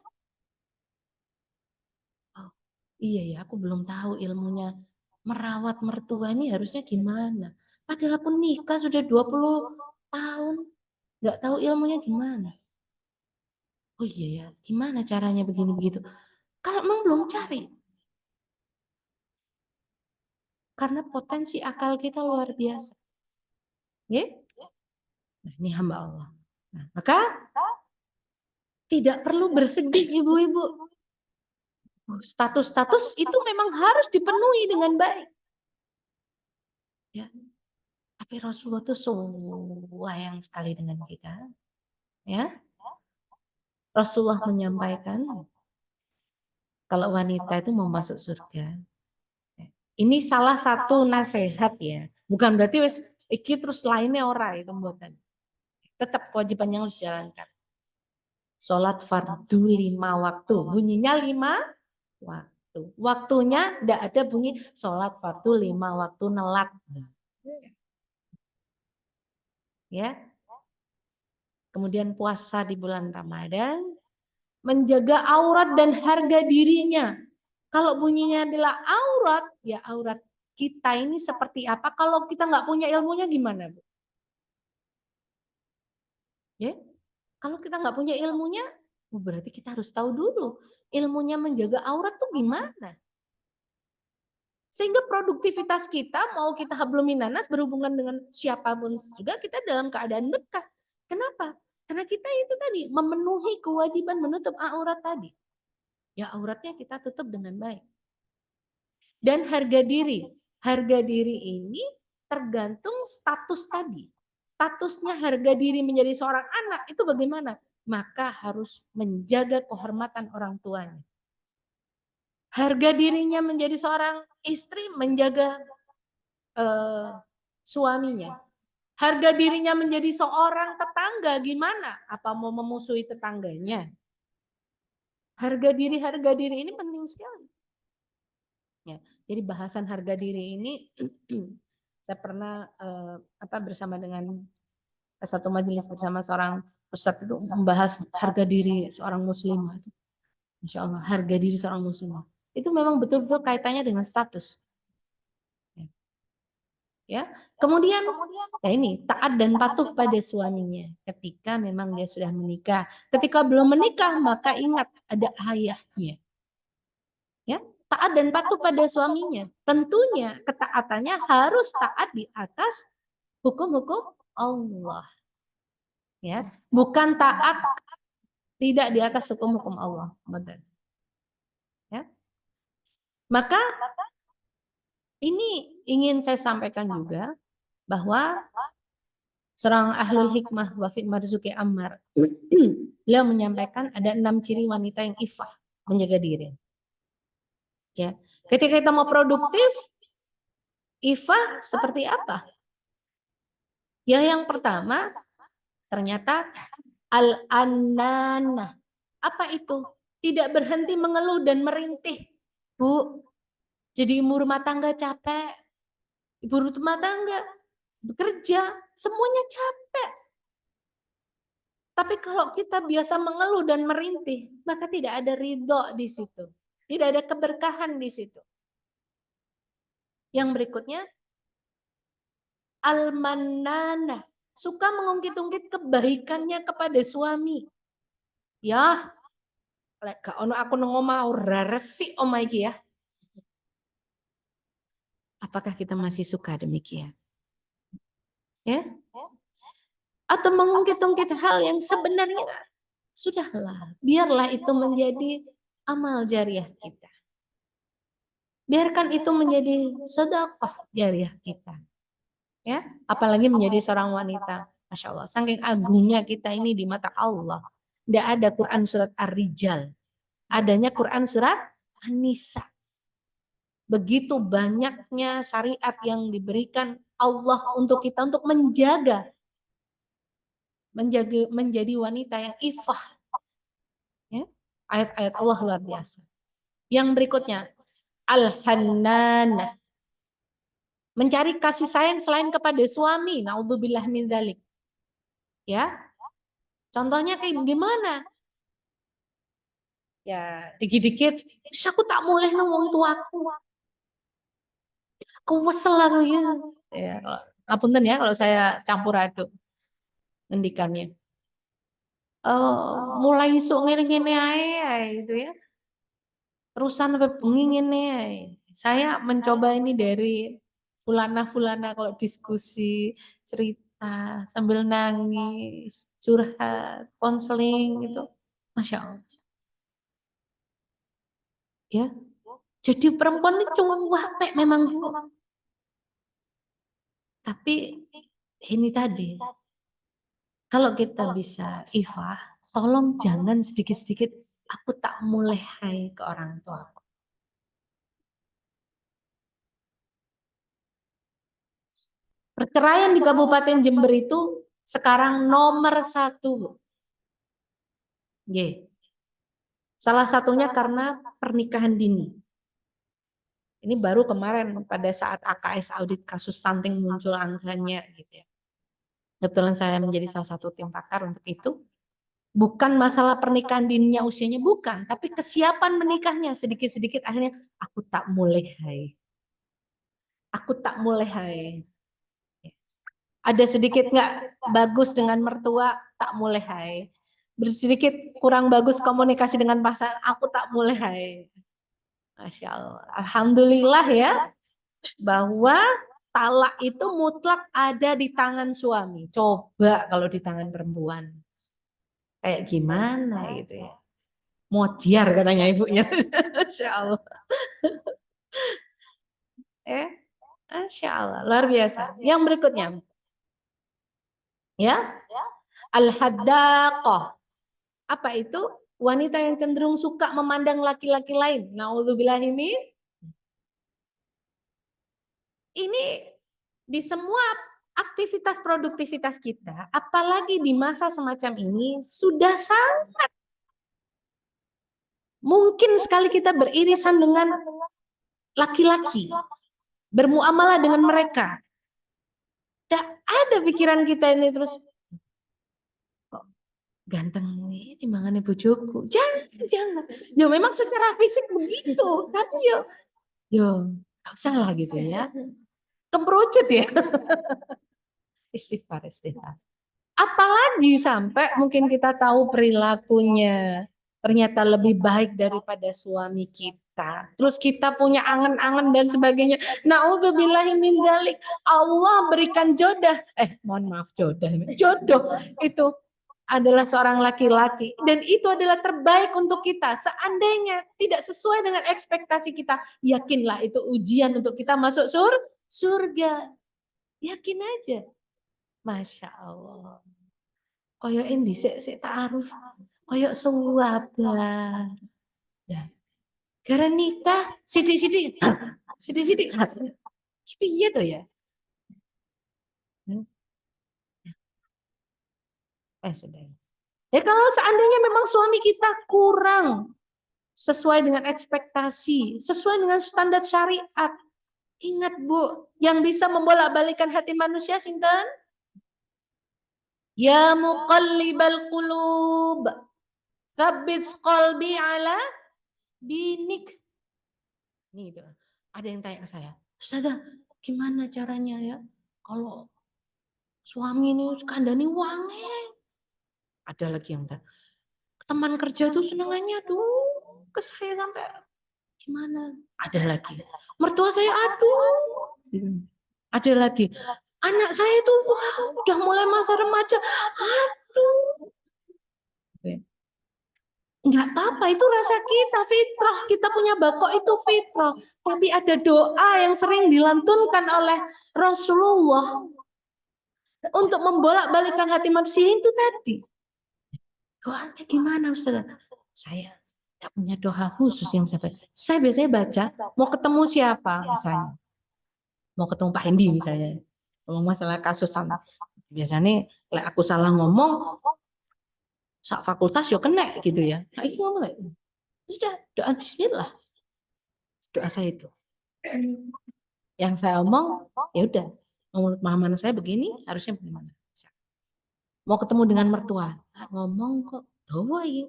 Oh, iya ya, aku belum tahu ilmunya merawat mertua ini harusnya gimana. Padahal aku nikah sudah 20 tahun, nggak tahu ilmunya gimana. Oh iya ya, gimana caranya begini begitu. Kalau memang belum cari, karena potensi akal kita luar biasa. Ya? Nah, ini hamba Allah. Nah, maka tidak perlu bersedih ibu-ibu. Status-status itu memang harus dipenuhi dengan baik. Ya. Tapi Rasulullah itu sayang sekali dengan kita. Ya. Rasulullah menyampaikan kalau wanita itu mau masuk surga. Ini salah satu nasihat ya. Bukan berarti wes iki terus lainnya ora itu mboten. Tetap kewajiban yang harus dijalankan. Sholat fardu 5 waktu. Bunyinya 5 waktu. Waktunya tidak ada bunyi sholat fardu 5 waktu nelat. Ya. Kemudian puasa di bulan Ramadan. Menjaga aurat dan harga dirinya. Kalau bunyinya adalah aurat, ya aurat kita ini seperti apa? Kalau kita nggak punya ilmunya gimana, Bu? Ya, kalau kita nggak punya ilmunya, berarti kita harus tahu dulu ilmunya menjaga aurat tuh gimana. Sehingga produktivitas kita, mau kita hablum minanas berhubungan dengan siapapun juga, kita dalam keadaan berkah. Kenapa? Karena kita itu tadi memenuhi kewajiban menutup aurat tadi. Ya auratnya kita tutup dengan baik. Dan harga diri. Harga diri ini tergantung status tadi. Statusnya harga diri menjadi seorang anak itu bagaimana? Maka harus menjaga kehormatan orang tuanya. Harga dirinya menjadi seorang istri menjaga suaminya. Harga dirinya menjadi seorang tetangga gimana? Apa mau memusuhi tetangganya? Harga diri ini penting sekali. Ya, jadi bahasan harga diri ini saya pernah bersama dengan satu majelis bersama seorang ustadz itu membahas harga diri seorang muslimah. Insya Allah harga diri seorang muslimah itu memang betul-betul kaitannya dengan status. Ya. Kemudian ya ini taat dan patuh pada suaminya ketika memang dia sudah menikah. Ketika belum menikah maka ingat ada ayahnya. Ya, taat dan patuh pada suaminya. Tentunya ketaatannya harus taat di atas hukum-hukum Allah. Ya, bukan taat tidak di atas hukum-hukum Allah. Betul. Ya. Maka ini ingin saya sampaikan juga bahwa seorang ahlul hikmah Wafiq Marzuki Ammar beliau menyampaikan ada 6 ciri wanita yang ifah menjaga diri. Ya, ketika kita mau produktif, ifah seperti apa? Ya, yang pertama ternyata al-ananah. Apa itu? Tidak berhenti mengeluh dan merintih. Bu, jadi ibu rumah tangga capek. Ibu rumah tangga bekerja, semuanya capek. Tapi kalau kita biasa mengeluh dan merintih, maka tidak ada ridho di situ. Tidak ada keberkahan di situ. Yang berikutnya, al-mananah. Suka mengungkit-ungkit kebaikannya kepada suami. Ya, lek gak ono aku nang omah ora resik omah iki ya. Apakah kita masih suka demikian? Ya? Atau mengungkit-ungkit hal yang sebenarnya sudahlah, biarlah itu menjadi amal jariah kita. Biarkan itu menjadi sedekah jariah kita. Ya, apalagi menjadi seorang wanita. Masya Allah, saking agungnya kita ini di mata Allah. Tidak ada Quran surat Ar-Rijal. Adanya Quran surat An-Nisa. Begitu banyaknya syariat yang diberikan Allah untuk kita untuk menjadi wanita yang ifah. Ya, ayat-ayat Allah luar biasa. Yang berikutnya, al-hannan. Mencari kasih sayang selain kepada suami. Naudzubillah min dzalik. Ya. Contohnya kayak gimana? Ya, dikit-dikit, aku tak mulai nang wong tuaku. Aku wesel aku ya. Ya, ngapunten ya kalau saya campur aduk ngendikannya. Mulai isuk ngene-ngene ae gitu ya. Terusan sampai bengi ngene ae. Saya mencoba ini dari fulana-fulana kalau diskusi, cerita sambil nangis, curhat, konseling gitu. Masya Allah. Ya. Jadi perempuan ini cuek memang Bu. Tapi ini tadi, kalau kita bisa ifah, tolong jangan sedikit-sedikit aku tak mulai hai ke orang tuaku. Perceraian di Kabupaten Jember itu sekarang nomor 1. Ye. Salah satunya karena pernikahan dini. Ini baru kemarin pada saat AKS audit kasus stunting muncul angkanya gitu ya. Kebetulan saya menjadi salah satu tim pakar untuk itu. Bukan masalah pernikahan dininya usianya, bukan. Tapi kesiapan menikahnya sedikit-sedikit akhirnya aku tak mulai hai. Aku tak mulai hai. Ada sedikit nggak bagus dengan mertua, tak mulai hai. Sedikit kurang bagus komunikasi dengan pasangan, aku tak mulai hai. Masya Allah. Alhamdulillah ya, bahwa talak itu mutlak ada di tangan suami. Coba kalau di tangan perempuan. Kayak gimana gitu ya. Modiar katanya ibunya. Masya Allah. Masya Allah. Luar biasa. Yang berikutnya. Ya. Al-haddaqah. Apa itu? Wanita yang cenderung suka memandang laki-laki lain. Naudzubillahimin. Ini di semua aktivitas produktivitas kita, apalagi di masa semacam ini, sudah sangat mungkin sekali kita beririsan dengan laki-laki, bermuamalah dengan mereka. Tidak ada pikiran kita ini terus, kok ganteng nih timbangannya bojoku. Jangan. Yo memang secara fisik begitu, tapi yo gak usah lah gitu ya. Kemperucut ya. Istighfar, istighfar. Apalagi sampai mungkin kita tahu perilakunya ternyata lebih baik daripada suami kita. Terus kita punya angan-angan dan sebagainya. Naudzubillahi min dzalik. Allah berikan mohon maaf jodoh itu adalah seorang laki-laki dan itu adalah terbaik untuk kita. Seandainya tidak sesuai dengan ekspektasi kita, yakinlah itu ujian untuk kita masuk surga. Yakin aja. Masya Allah. Koyo endi sik ta'aruf. Koyo sahabat. Ya. Gara nikah sidik-sidik. Sidik-sidik. Piye to ya? Sudah. Ya kalau seandainya memang suami kita kurang sesuai dengan ekspektasi, sesuai dengan standar syariat, ingat Bu, yang bisa membolak-balikan hati manusia sinten? Ya muqallibal qulub, tsabbit qalbi ala dinik. Nih, ada yang tanya ke saya, Ustazah, gimana caranya ya kalau suami ini kandani wangi? Ada lagi yang teman kerja tuh senengannya tuh ke saya sampai gimana? Ada lagi. Mertua saya ada lagi. Anak saya itu udah mulai masa remaja. Aduh. Enggak apa-apa, itu rasa kita fitrah. Kita punya bakok itu fitrah. Tapi ada doa yang sering dilantunkan oleh Rasulullah untuk membolak-balikan hati manusia itu tadi. Doanya gimana Ustaz? Saya tidak punya doa khusus yang saya biasanya baca, mau ketemu siapa misalnya. Mau ketemu Pak Hendi misalnya. Ngomong masalah kasus sama. Biasanya aku salah ngomong, sak fakultas yo kena gitu ya. Nah, itu ngomong sudah doa bismillah. Doa saya itu. Yang saya omong, ya udah. Menurut pemahaman saya begini, harusnya bagaimana? Mau ketemu dengan mertua, ngomong kok doa ya.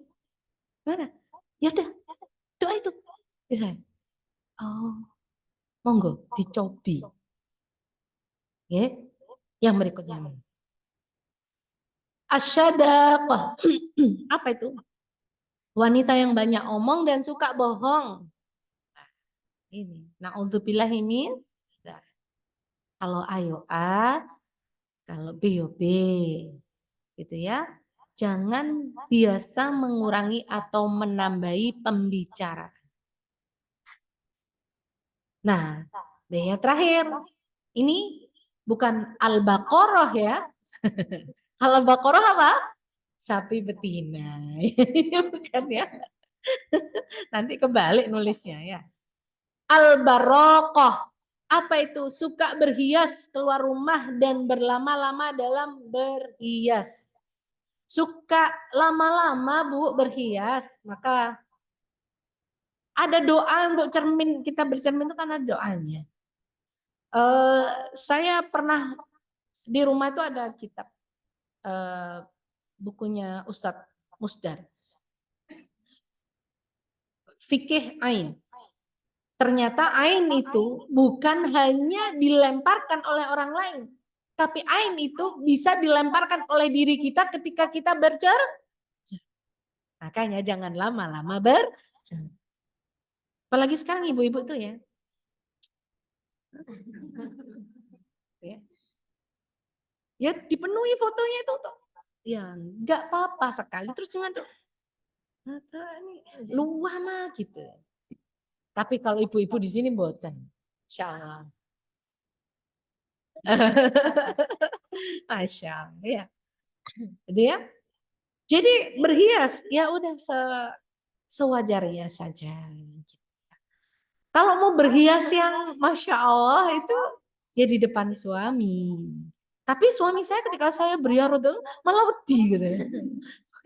Mana? Ya udah, doa itu. Bisa. Oh, monggo dicobi. Ya, yang berikutnya. Asyadaqah. Apa itu? Wanita yang banyak omong dan suka bohong. Ini. Na'udzubillahi min. Kalau ayo A, kalau B yo B. Gitu ya. Jangan biasa mengurangi atau menambahi pembicaraan. Nah, yang terakhir. Ini bukan Al-Baqarah ya. Al-Baqarah apa? Sapi betina. Bukan ya. Nanti kebalik nulisnya ya. Al-Baraqah. Apa itu? Suka berhias, keluar rumah dan berlama-lama dalam berhias. Suka lama-lama Bu berhias, maka ada doa untuk cermin, kita bercermin itu kan ada doanya. Saya pernah di rumah itu ada kitab bukunya Ustadz Musdar. Fikih Ain. Ternyata ain itu bukan hanya dilemparkan oleh orang lain, tapi ain itu bisa dilemparkan oleh diri kita ketika kita Makanya jangan lama-lama apalagi sekarang ibu-ibu tuh ya. Ya dipenuhi fotonya itu tuh. Ya nggak apa-apa sekali terus jangan tuh. Luah mah gitu. Tapi kalau ibu-ibu di sini boten. Insyaallah. Masya Allah ya. Jadi ya. Jadi berhias ya udah sewajarnya saja. Kalau mau berhias yang Masya Allah itu ya di depan suami. Tapi suami saya ketika saya berhias itu malah wedi gitu.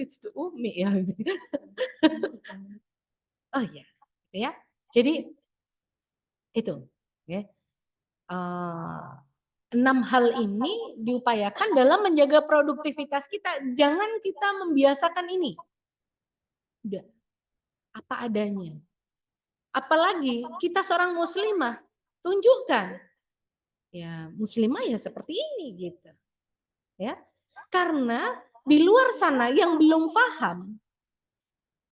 Itu tuh umi ya. Oh iya, ya. Jadi itu ya. 6 hal ini diupayakan dalam menjaga produktivitas kita. Jangan kita membiasakan ini. Udah, apa adanya. Apalagi kita seorang muslimah, tunjukkan. ya muslimah ya seperti ini gitu. Ya. Karena di luar sana yang belum paham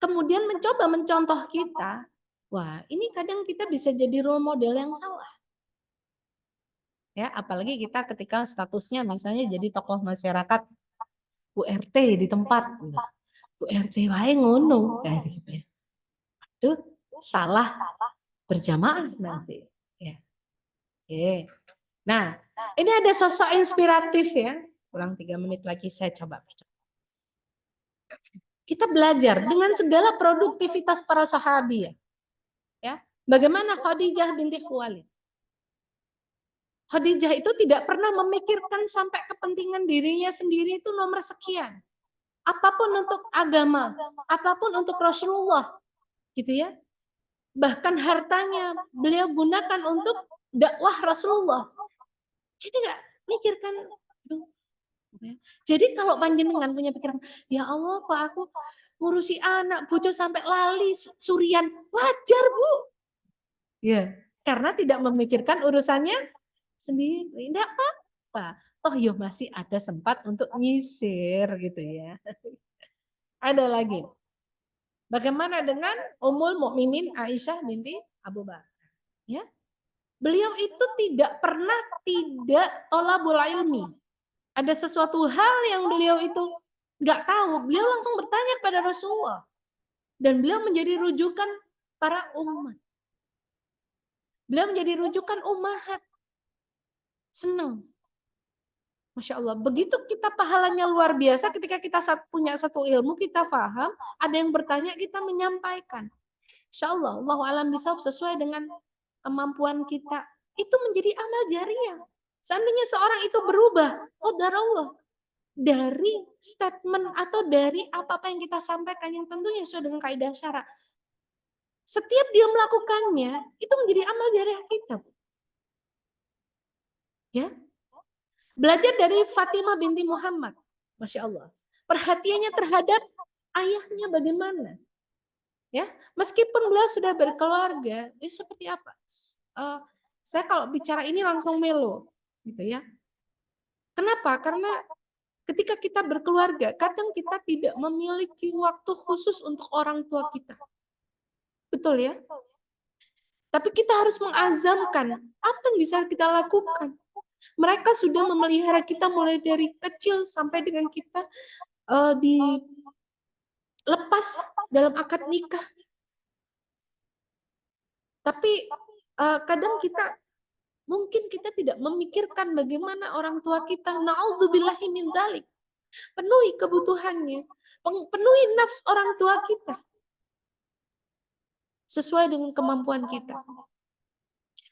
kemudian mencoba mencontoh kita, wah ini kadang kita bisa jadi role model yang salah. Ya, apalagi kita ketika statusnya misalnya jadi tokoh masyarakat URT di tempat. URT wae ngono kayak gitu ya. Itu salah berjamaah nanti. Ya. Oke. Nah, ini ada sosok inspiratif ya. Kurang 3 menit lagi saya coba. Kita belajar dengan segala produktivitas para sahabi ya. Ya. Bagaimana Khadijah binti Khuwailid? Khadijah itu tidak pernah memikirkan sampai kepentingan dirinya sendiri itu nomor sekian. Apapun untuk agama, apapun untuk Rasulullah, gitu ya. Bahkan hartanya beliau gunakan untuk dakwah Rasulullah. Jadi nggak mikirkan. Jadi kalau panjenengan punya pikiran, ya Allah kok aku ngurusi anak bocah sampai lali surian, wajar Bu. Ya, karena tidak memikirkan urusannya sendiri. Tidak apa-apa. Toh yo masih ada sempat untuk nyisir gitu ya. Ada lagi. Bagaimana dengan Ummul Mukminin Aisyah binti Abu Bakar? Ya, beliau itu tidak pernah tidak tolabul ilmi. Ada sesuatu hal yang beliau itu nggak tahu, beliau langsung bertanya kepada Rasulullah. Dan beliau menjadi rujukan para umat. Beliau menjadi rujukan umat. Senang. Masya Allah, begitu kita pahalanya luar biasa ketika kita punya satu ilmu, kita paham, ada yang bertanya, kita menyampaikan. Insya Allah, Allah alam bisa sesuai dengan kemampuan kita. Itu menjadi amal jariah. Seandainya seorang itu berubah, qadar Allah, dari statement atau dari apa-apa yang kita sampaikan yang tentunya sesuai dengan kaidah syara. Setiap dia melakukannya, itu menjadi amal jariah kita. Ya, belajar dari Fatimah binti Muhammad. Masya Allah. Perhatiannya terhadap ayahnya bagaimana. Ya, meskipun beliau sudah berkeluarga, seperti apa? Saya kalau bicara ini langsung melo, gitu ya. Kenapa? Karena ketika kita berkeluarga, kadang kita tidak memiliki waktu khusus untuk orang tua kita. Betul ya? Tapi kita harus mengazamkan apa yang bisa kita lakukan. Mereka sudah memelihara kita mulai dari kecil sampai dengan kita dilepas dalam akad nikah. Tapi kadang mungkin kita tidak memikirkan bagaimana orang tua kita, na'udzubillahi min dzalik, penuhi kebutuhannya, penuhi nafs orang tua kita sesuai dengan kemampuan kita.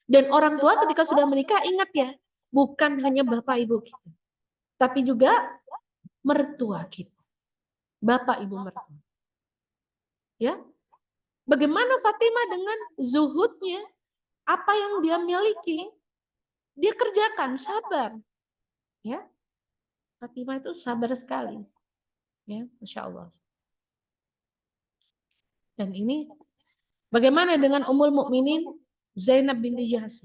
Dan orang tua ketika sudah menikah, ingat ya, bukan hanya bapak ibu kita, tapi juga mertua kita, bapak ibu mertua. Ya, bagaimana Fatimah dengan zuhudnya, apa yang dia miliki, dia kerjakan, sabar. Ya, Fatimah itu sabar sekali. Ya, Masya Allah. Dan ini bagaimana dengan Ummul Mukminin Zainab binti Jahsy?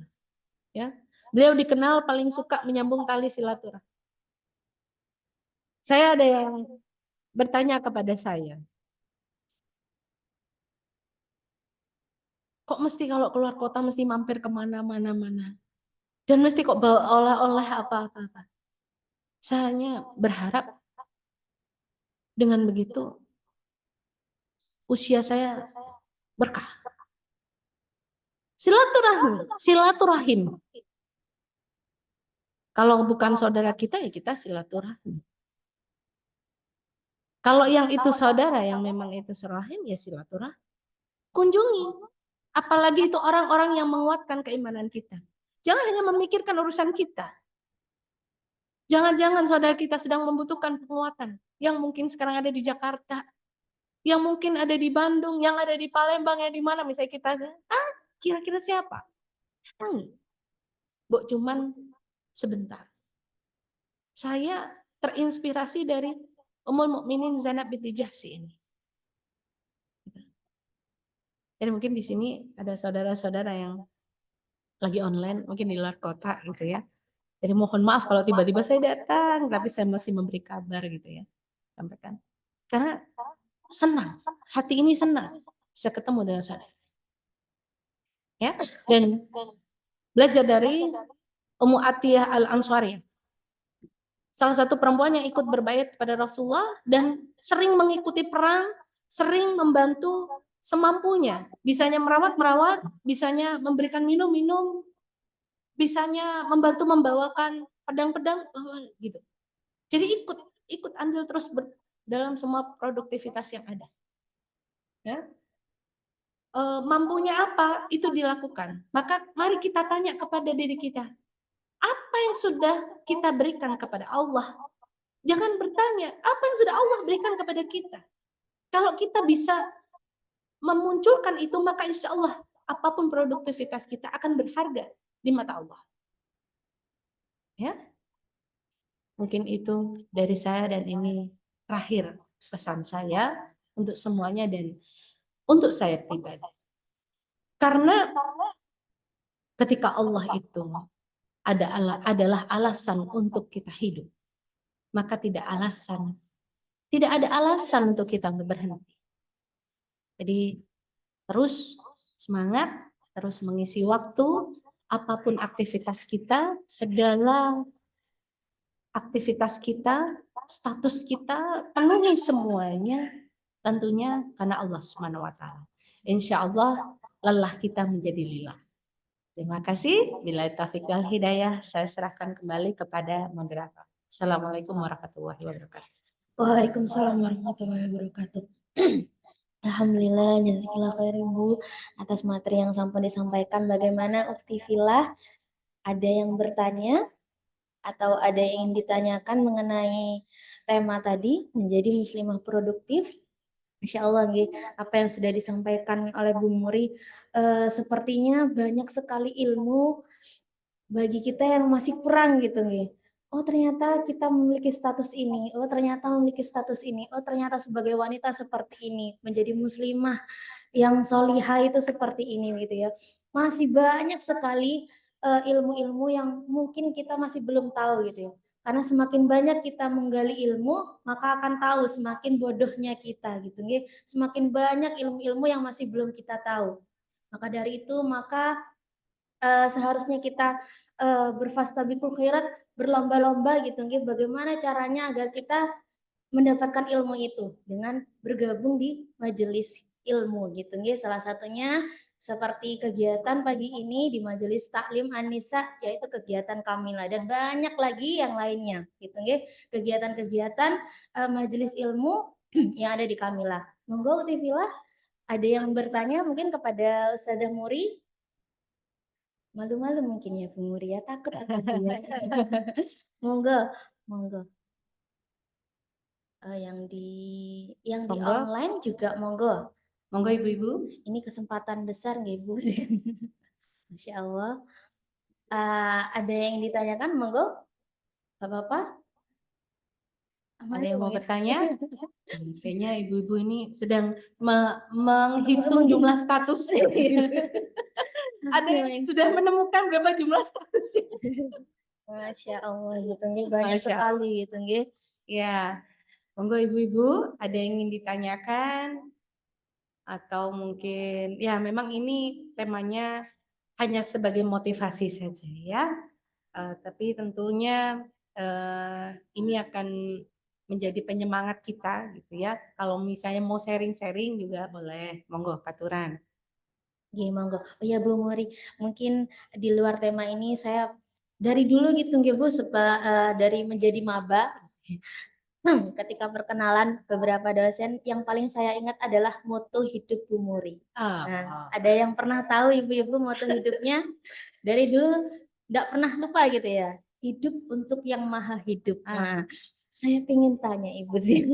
Ya, beliau dikenal paling suka menyambung tali silaturahmi. Saya ada yang bertanya kepada saya, kok mesti kalau keluar kota mesti mampir kemana-mana, dan mesti kok bawa oleh-oleh apa-apa. Saya berharap dengan begitu usia saya berkah. Silaturahim. Kalau bukan saudara kita ya kita silaturahim. Kalau yang itu saudara yang memang itu serahim ya silaturahim. Kunjungi. Apalagi itu orang-orang yang menguatkan keimanan kita. Jangan hanya memikirkan urusan kita. Jangan-jangan saudara kita sedang membutuhkan penguatan. Yang mungkin sekarang ada di Jakarta. Yang mungkin ada di Bandung. Yang ada di Palembang. Yang di mana misalnya kita. Kira-kira siapa? Bu, cuman sebentar. Saya terinspirasi dari Ummul Mukminin Zainab binti Jahsy ini. Jadi mungkin di sini ada saudara-saudara yang lagi online, mungkin di luar kota gitu ya. Jadi mohon maaf kalau tiba-tiba saya datang, tapi saya masih memberi kabar gitu ya, sampaikan. Karena senang, hati ini senang bisa ketemu dengan saudara. Ya, dan belajar dari Ummu Atiyah Al-Ansariyah. Salah satu perempuan yang ikut berbaiat kepada Rasulullah dan sering mengikuti perang, sering membantu semampunya. Bisanya merawat, bisanya memberikan minum, bisanya membantu membawakan pedang-pedang, gitu. Jadi ikut andil terus dalam semua produktivitas yang ada. Ya. Mampunya apa, itu dilakukan. Maka mari kita tanya kepada diri kita, apa yang sudah kita berikan kepada Allah? Jangan bertanya, apa yang sudah Allah berikan kepada kita? Kalau kita bisa memunculkan itu, maka insya Allah apapun produktivitas kita akan berharga di mata Allah. Ya, mungkin itu dari saya dan ini terakhir pesan saya untuk semuanya dan untuk saya pribadi. Karena ketika Allah itu adalah alasan untuk kita hidup, maka tidak ada alasan untuk kita untuk berhenti. Jadi terus semangat, terus mengisi waktu, apapun aktivitas kita, segala aktivitas kita, status kita, penuhi semuanya tentunya karena Allah Subhanahu wa taala. Insya Allah lelah kita menjadi lillah. Terima kasih. Bila taufiq wal hidayah, saya serahkan kembali kepada moderator. Assalamualaikum warahmatullahi wabarakatuh. Waalaikumsalam warahmatullahi wabarakatuh. Alhamdulillah, jazakallah khair Ibu atas materi yang sampai disampaikan. Bagaimana Ukti Filah? Ada yang bertanya atau ada yang ingin ditanyakan mengenai tema tadi, menjadi muslimah produktif? Insya Allah, apa yang sudah disampaikan oleh Bu Muri, sepertinya banyak sekali ilmu bagi kita yang masih kurang gitu, nggih. Oh ternyata kita memiliki status ini, oh ternyata memiliki status ini, oh ternyata sebagai wanita seperti ini, menjadi muslimah yang solihah itu seperti ini gitu ya. Masih banyak sekali ilmu-ilmu yang mungkin kita masih belum tahu gitu ya. Karena semakin banyak kita menggali ilmu, maka akan tahu semakin bodohnya kita gitu nggih. Semakin banyak ilmu-ilmu yang masih belum kita tahu. Maka dari itu seharusnya kita berfastabiqul khairat, berlomba-lomba gitu nggih, bagaimana caranya agar kita mendapatkan ilmu itu dengan bergabung di majelis ilmu gitu nggih. Salah satunya seperti kegiatan pagi ini di Majelis Taklim An-Nisa, yaitu kegiatan Kamila, dan banyak lagi yang lainnya gitu nggih, kegiatan-kegiatan majelis ilmu yang ada di Kamila. Monggo Utifilah, ada yang bertanya mungkin kepada Ustazah Muri? Malu-malu mungkin ya Bu Muri ya, takut ya. Monggo, monggo. Yang di online juga monggo. Monggo Ibu-ibu. Ini kesempatan besar nggih Bu. Masya Allah. Ada yang ditanyakan monggo? Gak apa-apa? Ada yang mau bertanya? Kayaknya ibu-ibu ini sedang menghitung jumlah statusnya. Ada yang sudah menemukan berapa jumlah statusnya? Masya Allah, gitu nggih, banyak sekali gitu nggih. Ya, monggo ibu-ibu, ada yang ingin ditanyakan atau mungkin ya memang ini temanya hanya sebagai motivasi saja ya. Tapi tentunya ini akan menjadi penyemangat kita gitu ya. Kalau misalnya mau sharing-sharing juga boleh, monggo katuran. Nggih, monggo. Oh iya Bu Muri, mungkin di luar tema ini saya dari dulu gitu nggih Bu, dari menjadi maba. Ketika perkenalan beberapa dosen, yang paling saya ingat adalah moto hidup Bu Muri. Nah, ada yang pernah tahu ibu-ibu moto hidupnya? Dari dulu nggak pernah lupa gitu ya. Hidup untuk yang maha hidup. Nah, saya pengen tanya Ibu sih.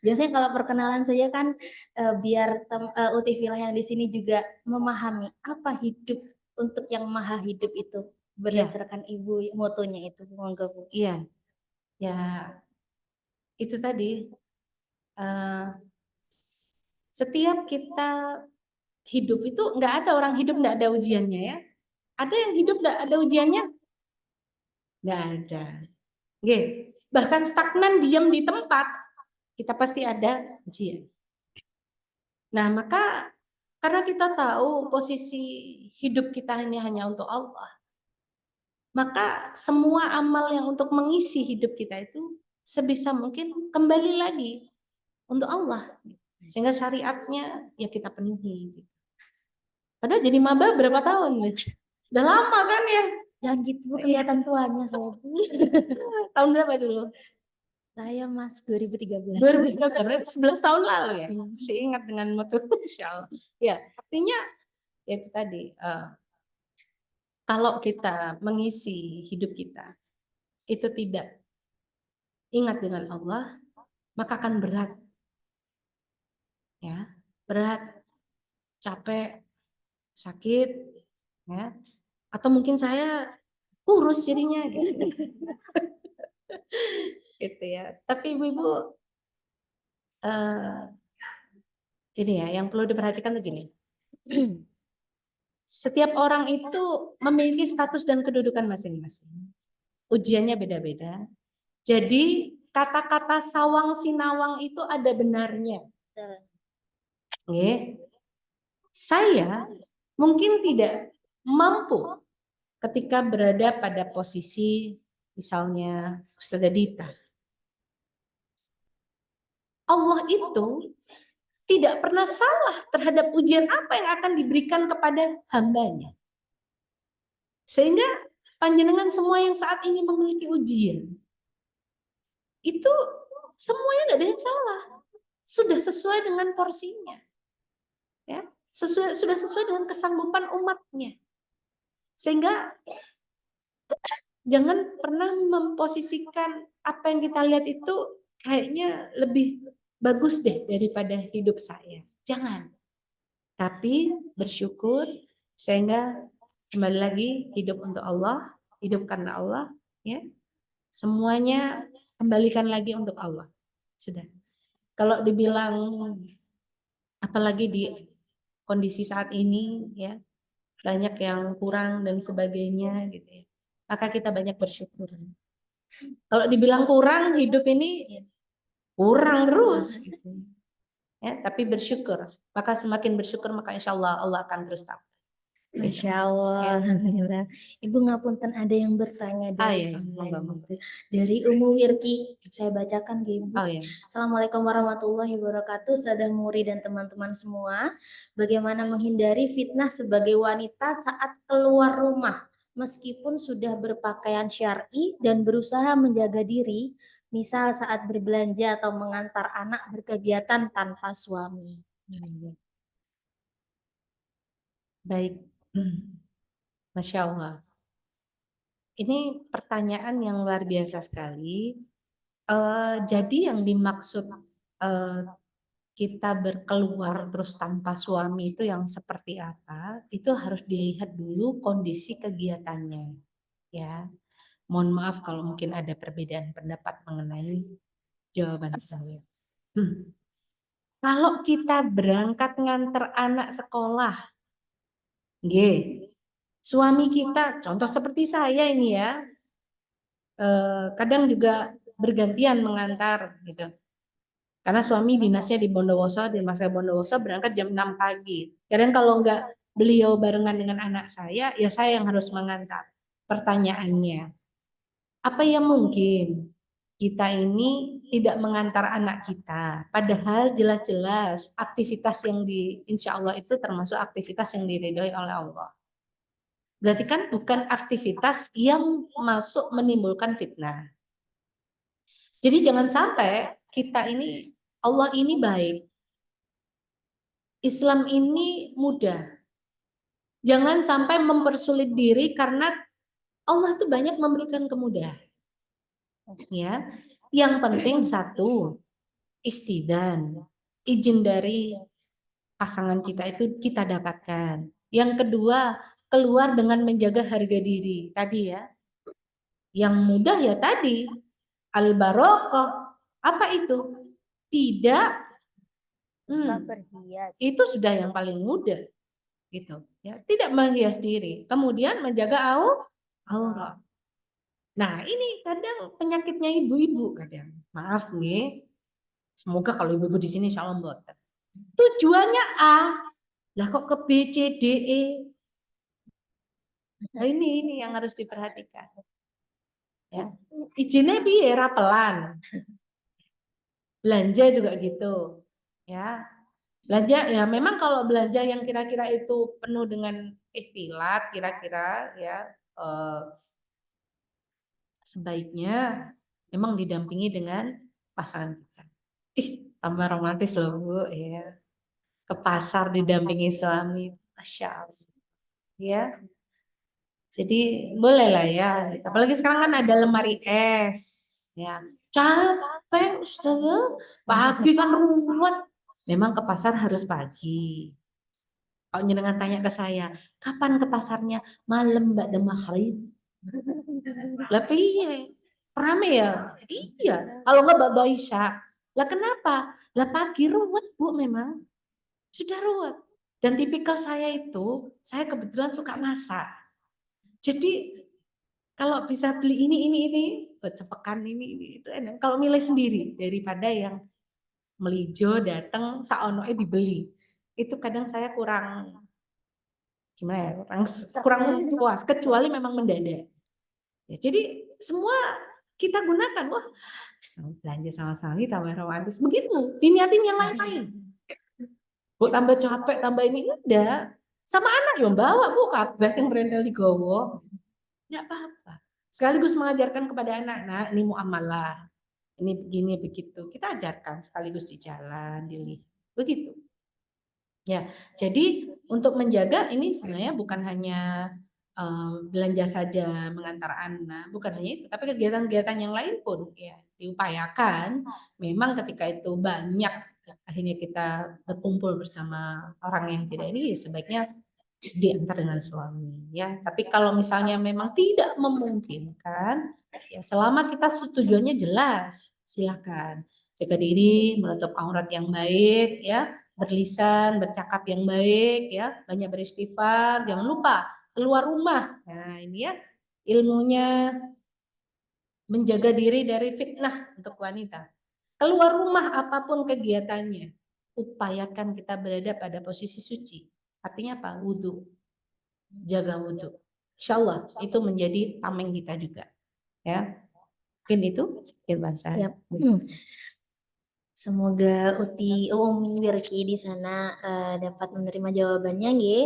Biasanya kalau perkenalan saya kan biar Utifilah yang di sini juga memahami apa hidup untuk yang maha hidup itu berdasarkan Ibu motonya itu. Monggo Bu. Iya. Ya, itu tadi setiap kita hidup itu nggak ada orang hidup nggak ada ujiannya ya. Ada yang hidup nggak ada ujiannya? Nggak ada. Nggih. Bahkan stagnan diam di tempat, kita pasti ada ujian. Nah, maka karena kita tahu posisi hidup kita ini hanya untuk Allah, maka semua amal yang untuk mengisi hidup kita itu sebisa mungkin kembali lagi untuk Allah. Sehingga syariatnya ya kita penuhi. Padahal jadi maba berapa tahun? Udah lama kan ya? Jangan gitu Bu, kelihatan tuanya saya. Tahun berapa dulu? Saya Mas 2013. 2013, berarti 11 tahun lalu ya? Masih ingat dengan mutu, insya Allah. Ya, artinya ya itu tadi, kalau kita mengisi hidup kita itu tidak ingat dengan Allah, maka akan berat. Ya, berat, capek, sakit, ya. Atau mungkin saya kurus jadinya gitu. Gitu ya. Tapi Ibu-ibu ini ya yang perlu diperhatikan begini. Setiap orang itu memiliki status dan kedudukan masing-masing. Ujiannya beda-beda. Jadi kata-kata sawang sinawang itu ada benarnya. Oke. Saya mungkin tidak mampu ketika berada pada posisi misalnya Ustazah Dita. Allah itu tidak pernah salah terhadap ujian apa yang akan diberikan kepada hambanya. Sehingga panjenengan semua yang saat ini memiliki ujian, itu semuanya nggak ada yang salah. Sudah sesuai dengan porsinya. Ya, sudah sesuai dengan kesanggupan umatnya. Sehingga jangan pernah memposisikan apa yang kita lihat itu kayaknya lebih bagus deh daripada hidup saya. Jangan. Tapi bersyukur sehingga kembali lagi hidup untuk Allah, hidup karena Allah, ya. Semuanya kembalikan lagi untuk Allah. Sudah. Kalau dibilang apalagi di kondisi saat ini ya, banyak yang kurang dan sebagainya gitu ya. Maka kita banyak bersyukur. Kalau dibilang kurang hidup ini kurang terus gitu. Ya, tapi bersyukur. Maka semakin bersyukur maka insya Allah Allah akan terus tahu. Masya Allah, alhamdulillah. Ibu ngapunten ada yang bertanya dari Iya. online gitu. Dari Umu Wirki, saya bacakan ke Ibu. Oh iya. Assalamualaikum warahmatullahi wabarakatuh, saudara Muri dan teman-teman semua. Bagaimana menghindari fitnah sebagai wanita saat keluar rumah, meskipun sudah berpakaian syar'i dan berusaha menjaga diri, misal saat berbelanja atau mengantar anak berkegiatan tanpa suami. Baik. Masya Allah. Ini pertanyaan yang luar biasa sekali. Jadi yang dimaksud kita berkeluar terus tanpa suami itu yang seperti apa? Itu harus dilihat dulu kondisi kegiatannya. Ya, mohon maaf kalau mungkin ada perbedaan pendapat mengenai jawaban saya. Kalau kita berangkat nganter anak sekolah, suami kita, contoh seperti saya ini ya, kadang juga bergantian mengantar gitu. Karena suami dinasnya di Bondowoso, di Masa Bondowoso berangkat jam 6 pagi. Kadang kalau enggak beliau barengan dengan anak saya, ya saya yang harus mengantar. Pertanyaannya, apa yang mungkin kita ini tidak mengantar anak kita? Padahal jelas-jelas aktivitas yang insya Allah itu termasuk aktivitas yang diridhoi oleh Allah. Berarti kan bukan aktivitas yang masuk menimbulkan fitnah. Jadi jangan sampai kita ini, Allah ini baik. Islam ini mudah. Jangan sampai mempersulit diri karena Allah itu banyak memberikan kemudahan. Ya. Yang penting satu, istidzan. Izin dari pasangan kita itu kita dapatkan. Yang kedua, keluar dengan menjaga harga diri. Tadi ya. Yang mudah ya tadi, al-barokah. Apa itu? Tidak Berhias. itu sudah yang paling mudah gitu ya, tidak menghias diri, kemudian menjaga aurat. Nah, ini kadang penyakitnya ibu-ibu kadang. Maaf nih. Semoga kalau ibu-ibu di sini insya Allah mboten. Tujuannya A, lah kok ke B, C, D, E. Nah, ini yang harus diperhatikan. Ya. Izinnya piye rapelan. Belanja juga gitu. Ya. Belanja ya memang kalau belanja yang kira-kira itu penuh dengan ikhtilat kira-kira ya sebaiknya memang didampingi dengan pasangan kita. Ih, tambah romantis loh Bu ya. Ke pasar didampingi suami, Masya Allah. Ya, jadi boleh lah ya. Apalagi sekarang kan ada lemari es. Ya, capek Ustazah. Pagi kan ruwet. Memang ke pasar harus pagi. Kalau jenengan tanya ke saya, kapan ke pasarnya? Malam Mbak Maghrib. Lah piye? Rame ya? Iya. Kalau nggak Mbak Isya. Lah kenapa? Lah pagi ruwet Bu memang. Sudah ruwet. Dan tipikal saya itu, saya kebetulan suka masak. Jadi kalau bisa beli ini buat sepekan ini itu enak. Kalau milih sendiri daripada yang melijo datang saonoe dibeli. Itu kadang saya kurang gimana ya? Kurang puas kecuali memang mendadak. Ya, jadi semua kita gunakan. Wah, bisa belanja sama suami tambah romantis. Begitu, diniatin yang lain-lain. Bu tambah capek, tambah ini enggak. Sama anak yang bawa Bu kabeh yang berendel digowo. Enggak apa-apa. Sekaligus mengajarkan kepada anak-anak ini muamalah. Ini begini begitu. Kita ajarkan sekaligus di jalan, dilihat. Begitu. Ya, jadi untuk menjaga ini sebenarnya bukan hanya belanja saja mengantar anak, bukan hanya itu, tapi kegiatan-kegiatan yang lain pun ya diupayakan. Memang ketika itu banyak akhirnya kita berkumpul bersama orang yang tidak ini, sebaiknya diantar dengan suami ya. Tapi kalau misalnya memang tidak memungkinkan, ya selama kita tujuannya jelas, silakan jaga diri, menutup aurat yang baik ya, berlisan, bercakap yang baik ya, banyak beristighfar, jangan lupa keluar rumah. Nah, ini ya ilmunya menjaga diri dari fitnah untuk wanita. Keluar rumah apapun kegiatannya, upayakan kita berada pada posisi suci. Artinya apa? Wudhu. Jaga wudhu. Insya Allah itu menjadi tameng kita juga. Ya, mungkin itu firman saya. Semoga Umi Wirki di sana dapat menerima jawabannya, nggih.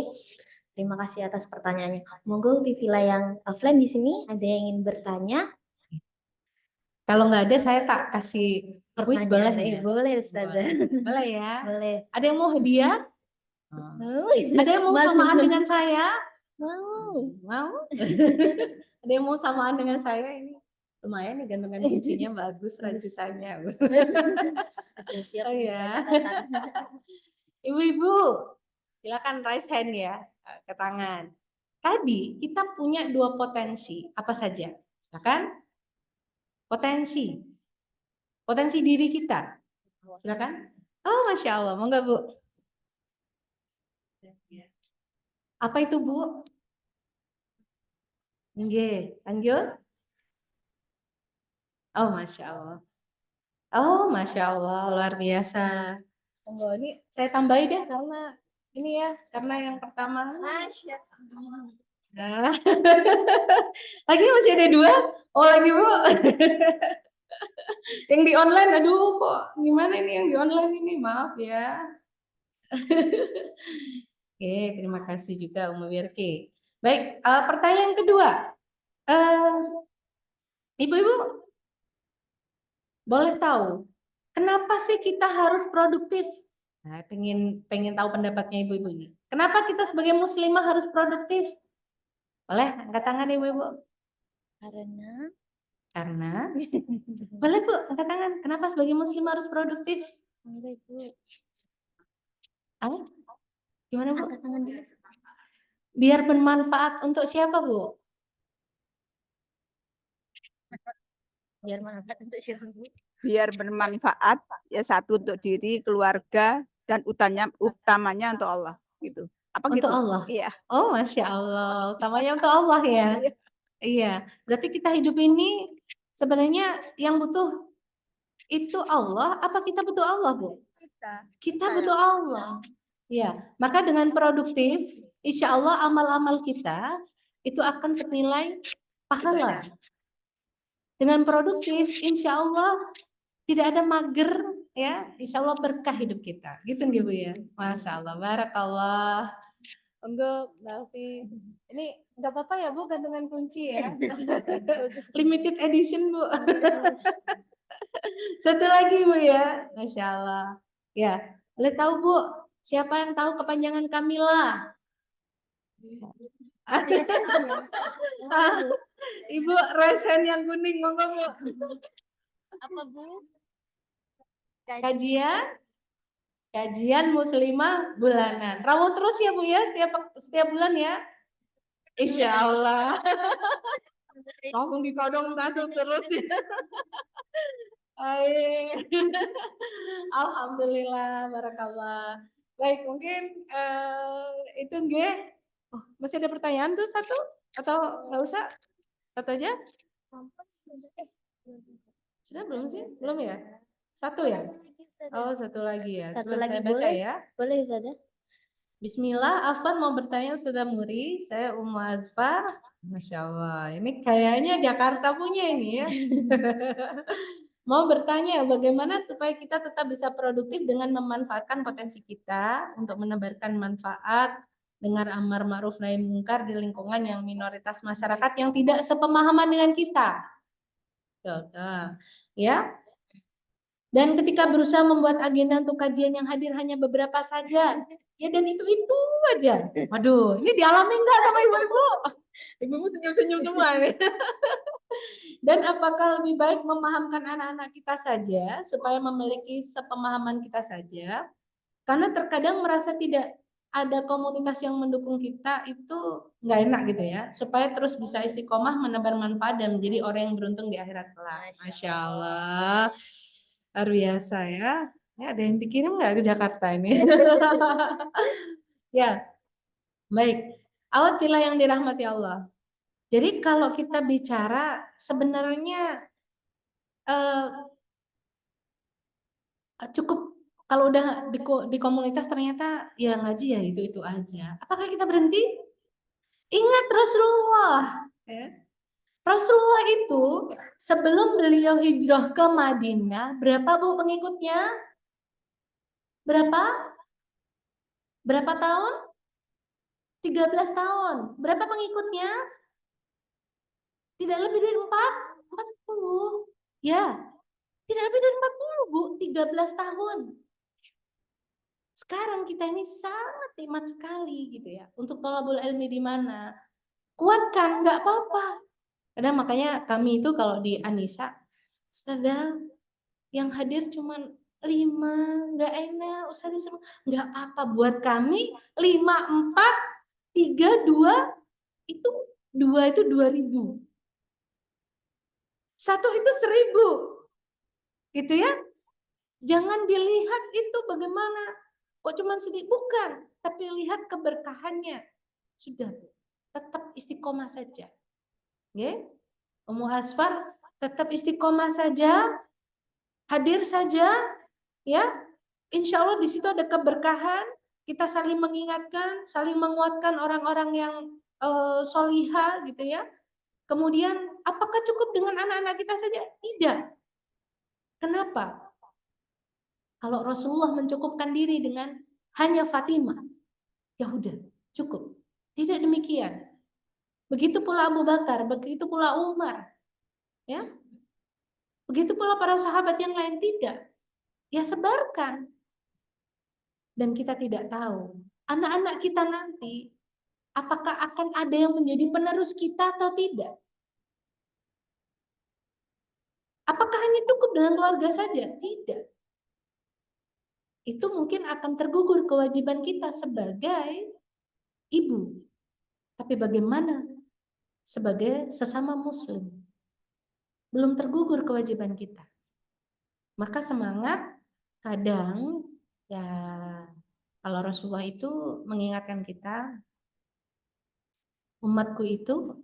Terima kasih atas pertanyaannya. Monggo Villa yang offline di sini ada yang ingin bertanya? Kalau nggak ada saya tak kasih kuis boleh ya? Boleh Ustazah. Boleh ya? Boleh. Ada yang mau hadiah? Ada yang mau samaan dengan saya? Mau? Ada yang mau samaan dengan saya ini? Lumayan nih gantungan kuncinya bagus rajutannya. Oh ya. Ibu-ibu, silakan raise hand ya ke tangan. Tadi kita punya dua potensi, apa saja? Silakan. Potensi. Potensi diri kita. Silakan. Oh, Masya Allah. Mau nggak Bu? Apa itu Bu? Nggih, lanjut. Oh, Masya Allah. Oh, Masya Allah, luar biasa. Monggo, ini saya tambahin deh karena ini ya, karena yang pertama. Masya Allah. Nah. Lagi masih ada dua? Oh, lagi Bu. Yang di online, aduh kok gimana ini yang di online ini, maaf ya. Oke, terima kasih juga Umu Wirki. Baik, pertanyaan kedua. Ibu-ibu, boleh tahu kenapa sih kita harus produktif? Nah, pengen tahu pendapatnya ibu-ibu ini. Kenapa kita sebagai muslimah harus produktif? Boleh angkat tangan ibu-ibu? Karena boleh Bu, angkat tangan. Kenapa sebagai muslimah harus produktif? Boleh Bu. Gimana Bu? Angkat tangan dulu. Biar bermanfaat untuk siapa Bu? Biar bermanfaat untuk siapa Bu? Biar bermanfaat ya satu untuk diri, keluarga, dan utamanya untuk Allah gitu. Apa untuk gitu? Allah. Iya. Oh, Masya Allah. Utamanya untuk Allah ya. Iya, berarti kita hidup ini sebenarnya yang butuh itu Allah, apa kita butuh Allah, Bu? Kita butuh Allah. Ya, maka dengan produktif, insya Allah amal-amal kita itu akan ternilai pahala. Dengan produktif, insya Allah tidak ada mager, ya, insya Allah berkah hidup kita. Gitu nggih, Bu ya? Masya Allah, barakallah. Enggak, Melvi. Ini nggak apa-apa ya, Bu, gantungan kunci ya. Limited edition, Bu. Satu lagi, Bu ya. Masya Allah. Ya, boleh tahu, Bu, siapa yang tahu kepanjangan Kamila? Ibu resen yang kuning, monggo, Bu. Apa, Bu? Kajian muslimah bulanan. Rawuh terus ya, Bu ya, setiap bulan ya. Insya Allah. Langsung ditodong satu terus ya. Alhamdulillah, barakallah. Baik, mungkin itu nggih. Oh, masih ada pertanyaan tuh satu atau nggak usah? Satu aja? Sudah belum sih? Belum ya? Satu ya? Oh, satu lagi ya. Satu Coba lagi saya baca boleh? ya. Boleh, Ustazah? Bismillah, Afan mau bertanya Ustazah Muri, saya Ummu Azfar. Masya Allah, ini kayaknya Jakarta punya ini ya. Mau bertanya bagaimana supaya kita tetap bisa produktif dengan memanfaatkan potensi kita untuk menebarkan manfaat, dengar amar ma'ruf nahi mungkar di lingkungan yang minoritas masyarakat yang tidak sepemahaman dengan kita. Tuh, ya. Dan ketika berusaha membuat agenda untuk kajian yang hadir hanya beberapa saja. Ya dan itu aja. Waduh, ini dialami enggak sama ibu-ibu? Ibu-ibu senyum-senyum semua nih. Dan apakah lebih baik memahamkan anak-anak kita saja supaya memiliki sepemahaman kita saja? Karena terkadang merasa tidak ada komunitas yang mendukung kita itu nggak enak gitu ya. Supaya terus bisa istiqomah menebar manfaat dan menjadi orang yang beruntung di akhirat kelak. Masya Allah. Luar biasa ya. Ya, ada yang dikirim nggak ke Jakarta ini? Ya, baik. Awatilah yang dirahmati Allah. Jadi kalau kita bicara sebenarnya cukup kalau udah di komunitas ternyata ya ngaji ya itu aja. Apakah kita berhenti? Ingat Rasulullah. Ya. Rasulullah itu sebelum beliau hijrah ke Madinah, berapa Bu pengikutnya? Berapa? Berapa tahun? 13 tahun. Berapa pengikutnya? Tidak lebih dari 40. Ya, tidak lebih dari 40, Bu. 13 tahun. Sekarang kita ini sangat nikmat sekali gitu ya. Untuk thalabul ilmi di mana? Kuatkan, nggak apa-apa. Karena makanya kami itu kalau di Anissa, Ustazah, yang hadir cuma 5, nggak enak. Ustazah nggak apa-apa. Buat kami 5, 4, 3, 2, itu 2 itu 2000. 1 itu 1000. Gitu ya. Jangan dilihat itu bagaimana. Kok cuma sedikit? Bukan. Tapi lihat keberkahannya. Sudah. Tetap istiqomah saja. Ya. Ummu Asfar tetap istiqomah saja. Hadir saja. Ya. Insya Allah di situ ada keberkahan. Kita saling mengingatkan, saling menguatkan orang-orang yang solihah gitu ya. Kemudian apakah cukup dengan anak-anak kita saja? Tidak. Kenapa? Kalau Rasulullah mencukupkan diri dengan hanya Fatimah, ya udah cukup. Tidak demikian. Begitu pula Abu Bakar, begitu pula Umar, ya. Begitu pula para sahabat yang lain tidak. Ya sebarkan. Dan kita tidak tahu anak-anak kita nanti apakah akan ada yang menjadi penerus kita atau tidak. Apakah hanya cukup dengan keluarga saja? Tidak. Itu mungkin akan tergugur kewajiban kita sebagai ibu. Tapi bagaimana sebagai sesama muslim? Belum tergugur kewajiban kita. Maka semangat, kadang ya kalau Rasulullah itu mengingatkan kita, umatku itu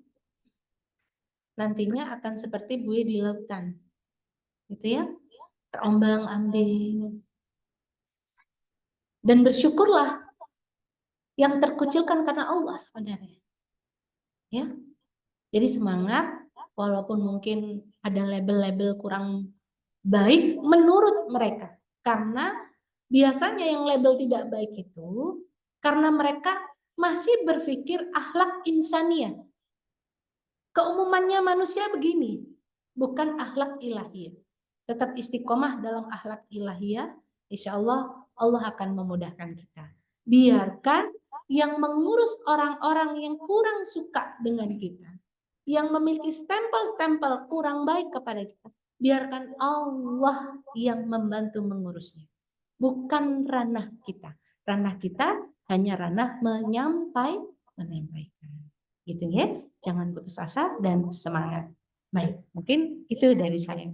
nantinya akan seperti buih di lautan. Gitu ya. Terombang-ambing. Dan bersyukurlah yang terkucilkan karena Allah sebenarnya. Ya. Jadi semangat, walaupun mungkin ada label-label kurang baik menurut mereka. Karena biasanya yang label tidak baik itu karena mereka masih berpikir akhlak insaniyah. Keumumannya manusia begini, bukan akhlak ilahiyah. Tetap istiqomah dalam akhlak ilahiyah, insya Allah Allah akan memudahkan kita. Biarkan yang mengurus orang-orang yang kurang suka dengan kita, yang memiliki stempel-stempel kurang baik kepada kita, biarkan Allah yang membantu mengurusnya. Bukan ranah kita. Ranah kita hanya ranah menyampaikan. Gitu ya. Jangan putus asa dan semangat. Baik, mungkin itu dari saya.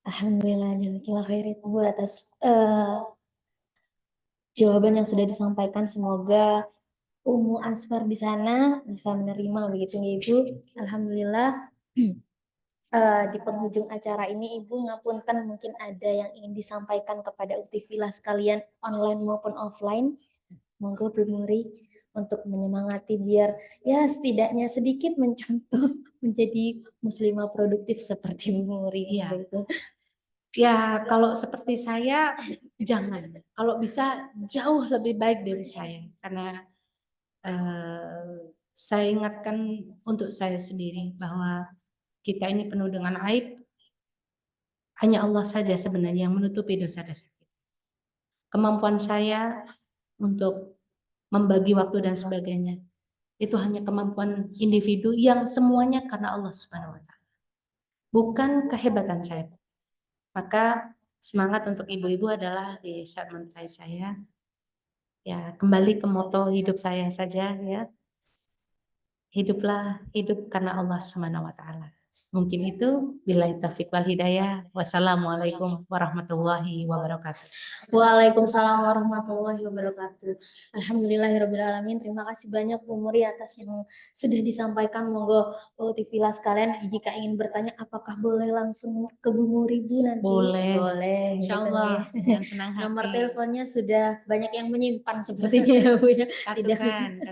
Alhamdulillah, jazakallah khair Ibu atas jawaban yang sudah disampaikan. Semoga Umu Answar di sana bisa menerima begitu ya Ibu. Alhamdulillah. Di penghujung acara ini Ibu ngapunten mungkin ada yang ingin disampaikan kepada uktivilah sekalian online maupun offline. Monggo Bu Muri untuk menyemangati biar ya setidaknya sedikit mencontoh menjadi muslimah produktif seperti Bu Muri. Iya. Gitu. Ya, kalau seperti saya jangan. Kalau bisa jauh lebih baik dari saya karena saya ingatkan untuk saya sendiri bahwa kita ini penuh dengan aib. Hanya Allah saja sebenarnya yang menutupi dosa-dosa kita. Kemampuan saya untuk membagi waktu dan sebagainya itu hanya kemampuan individu yang semuanya karena Allah Subhanahu wa taala. Bukan kehebatan saya. Maka semangat untuk ibu-ibu adalah di saat mentai saya. Ya, kembali ke moto hidup saya saja ya. Hiduplah hidup karena Allah Subhanahu wa taala. Mungkin itu billahi taufiq wal hidayah. Wassalamualaikum warahmatullahi wabarakatuh. Waalaikumsalam warahmatullahi wabarakatuh. Alhamdulillahirabbil alamin. Terima kasih banyak Bu Muri atas yang sudah disampaikan. Monggo uktivilah sekalian jika ingin bertanya apakah boleh langsung ke Bu Muri Bu nanti? Boleh. Boleh. Insyaallah Gitu, dengan senang hati. Nomor teleponnya sudah banyak yang menyimpan sepertinya ya Bu ya. Katukan.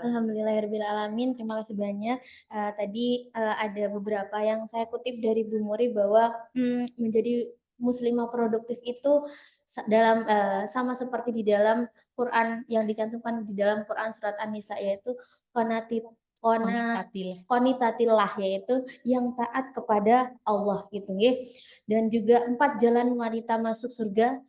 Alhamdulillahirabbil alamin. Terima kasih banyak. Tadi ada beberapa yang saya kutip dari Bu Muri bahwa menjadi muslimah produktif itu dalam sama seperti di dalam Quran yang dicantumkan di dalam Quran surat An-Nisa yaitu konitatillah yaitu yang taat kepada Allah gitu nggih. Dan juga 4 jalan wanita masuk surga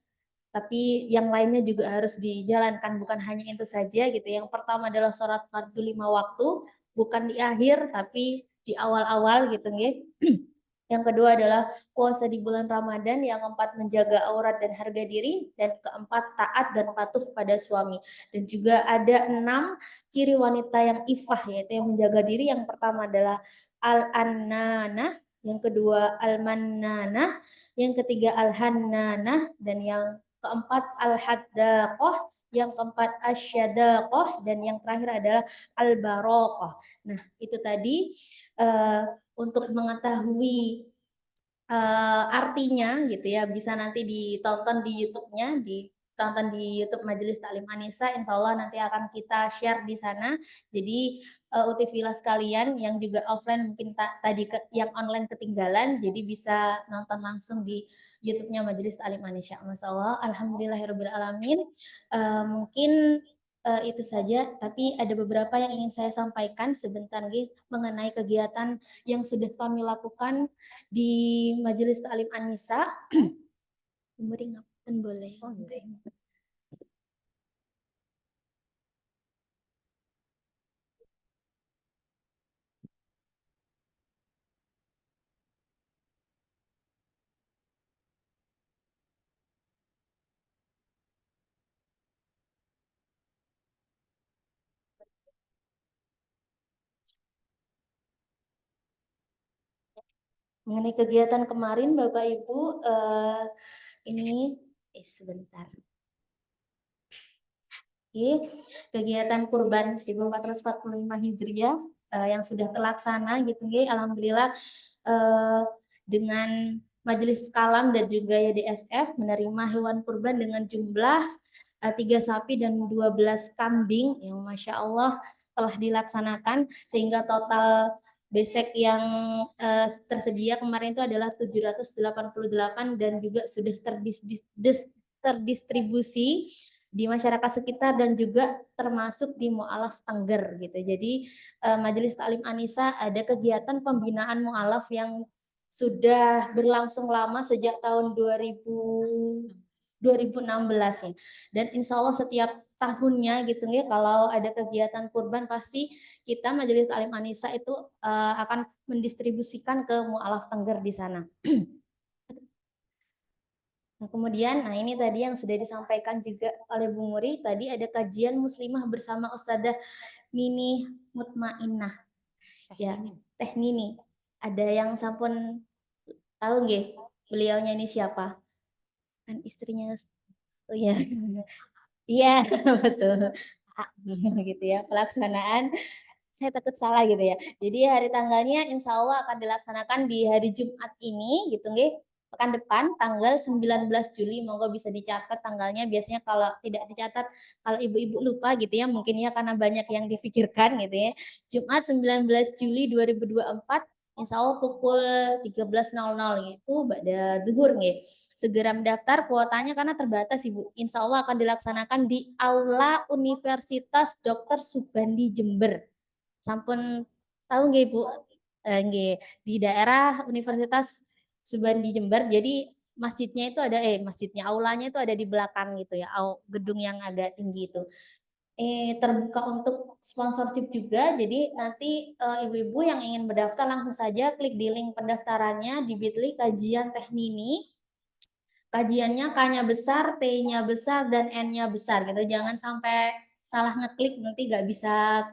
tapi yang lainnya juga harus dijalankan bukan hanya itu saja gitu. Yang pertama adalah sholat fardu 5 waktu bukan di akhir tapi di awal-awal gitu nggih. Yang kedua adalah puasa di bulan Ramadan, yang keempat menjaga aurat dan harga diri, dan keempat taat dan patuh pada suami. Dan juga ada 6 ciri wanita yang ifah yaitu yang menjaga diri. Yang pertama adalah al-annanah, yang kedua al-mannanah, yang ketiga al-hannanah, dan yang keempat al-haddaqah, yang keempat asyadaqah, dan yang terakhir adalah al-baraqah. Nah, itu tadi untuk mengetahui artinya gitu ya bisa nanti ditonton di YouTube-nya, ditonton di YouTube Majelis Taklim An-Nisa. Insya Allah nanti akan kita share di sana. Jadi uktivilah sekalian yang juga offline mungkin tadi yang online ketinggalan, jadi bisa nonton langsung di YouTube-nya Majelis Taklim An-Nisa. Masya Allah, alhamdulillahirabbil alamin. Mungkin itu saja, tapi ada beberapa yang ingin saya sampaikan sebentar lagi mengenai kegiatan yang sudah kami lakukan di Majelis Taklim An-Nisa. Umuri ngapunten boleh. Mengenai kegiatan kemarin Bapak Ibu, ini sebentar. Oke, kegiatan kurban 1445 Hijriah yang sudah terlaksana gitu nggih. Alhamdulillah dengan Majelis Kalam dan juga YDSF menerima hewan kurban dengan jumlah 3 sapi dan 12 kambing yang Masya Allah telah dilaksanakan, sehingga total besek yang tersedia kemarin itu adalah 788 dan juga sudah terdistribusi di masyarakat sekitar dan juga termasuk di Mu'alaf Tengger gitu. Jadi Majelis Taklim An-Nisa ada kegiatan pembinaan Mu'alaf yang sudah berlangsung lama sejak tahun 2016 ya. Dan insya Allah setiap tahunnya gitu ya, kalau ada kegiatan kurban pasti kita Majelis Taklim An-Nisa itu akan mendistribusikan ke Mu'alaf Tengger di sana. Nah, kemudian, ini tadi yang sudah disampaikan juga oleh Bu Muri, tadi ada kajian muslimah bersama Ustadzah Nini Mutmainnah. Ya, Teh Nini. Ada yang sampun tahu nggih beliaunya ini siapa? Kan istrinya. Oh ya. Iya, betul. Gitu ya, pelaksanaan saya takut salah gitu ya. Jadi hari tanggalnya insya Allah akan dilaksanakan di hari Jumat ini gitu nggih. Pekan depan tanggal 19 Juli, monggo bisa dicatat tanggalnya. Biasanya kalau tidak dicatat, kalau ibu-ibu lupa gitu ya, mungkin ya karena banyak yang difikirkan gitu ya. Jumat 19 Juli 2024, insya Allah pukul 13.00 gitu, pada duhur nih. Segera mendaftar, kuotanya karena terbatas Ibu. Insya Allah akan dilaksanakan di Aula Universitas Dr. Subandi Jember. Sampun tahu nggih Ibu? Nggih, di daerah Universitas Subandi Jember. Jadi masjidnya itu ada masjidnya aulanya itu ada di belakang gitu ya, gedung yang agak tinggi itu. Terbuka untuk sponsorship juga. Jadi nanti ibu-ibu yang ingin mendaftar langsung saja klik di link pendaftarannya di Bitly kajian Teh Nini. Kajiannya K-nya besar, T-nya besar, dan N-nya besar gitu. Jangan sampai salah ngeklik nanti nggak bisa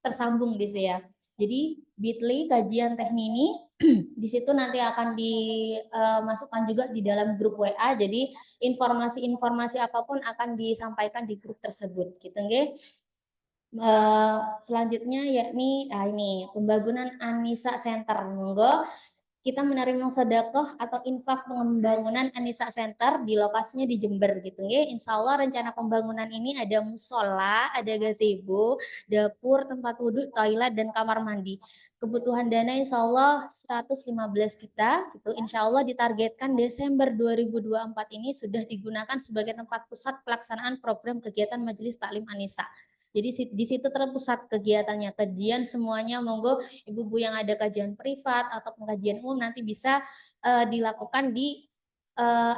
tersambung di sini ya. Jadi Bitly kajian Teh Nini di situ nanti akan dimasukkan juga di dalam grup WA. Jadi informasi-informasi apapun akan disampaikan di grup tersebut gitu nggih. Selanjutnya yakni ini pembangunan An-Nisa Center. Monggo kita menerima sedekah atau infak pembangunan An-Nisa Center di lokasinya di Jember gitu nggih. Insya Allah rencana pembangunan ini ada musola, ada gazebo, dapur, tempat wudhu, toilet, dan kamar mandi. Kebutuhan dana insya Allah 115 juta gitu. Insya Allah ditargetkan Desember 2024 ini sudah digunakan sebagai tempat pusat pelaksanaan program kegiatan Majelis Taklim An-Nisa. Jadi di situ terpusat kegiatannya, kajian semuanya. Monggo ibu-ibu yang ada kajian privat atau kajian umum nanti bisa dilakukan di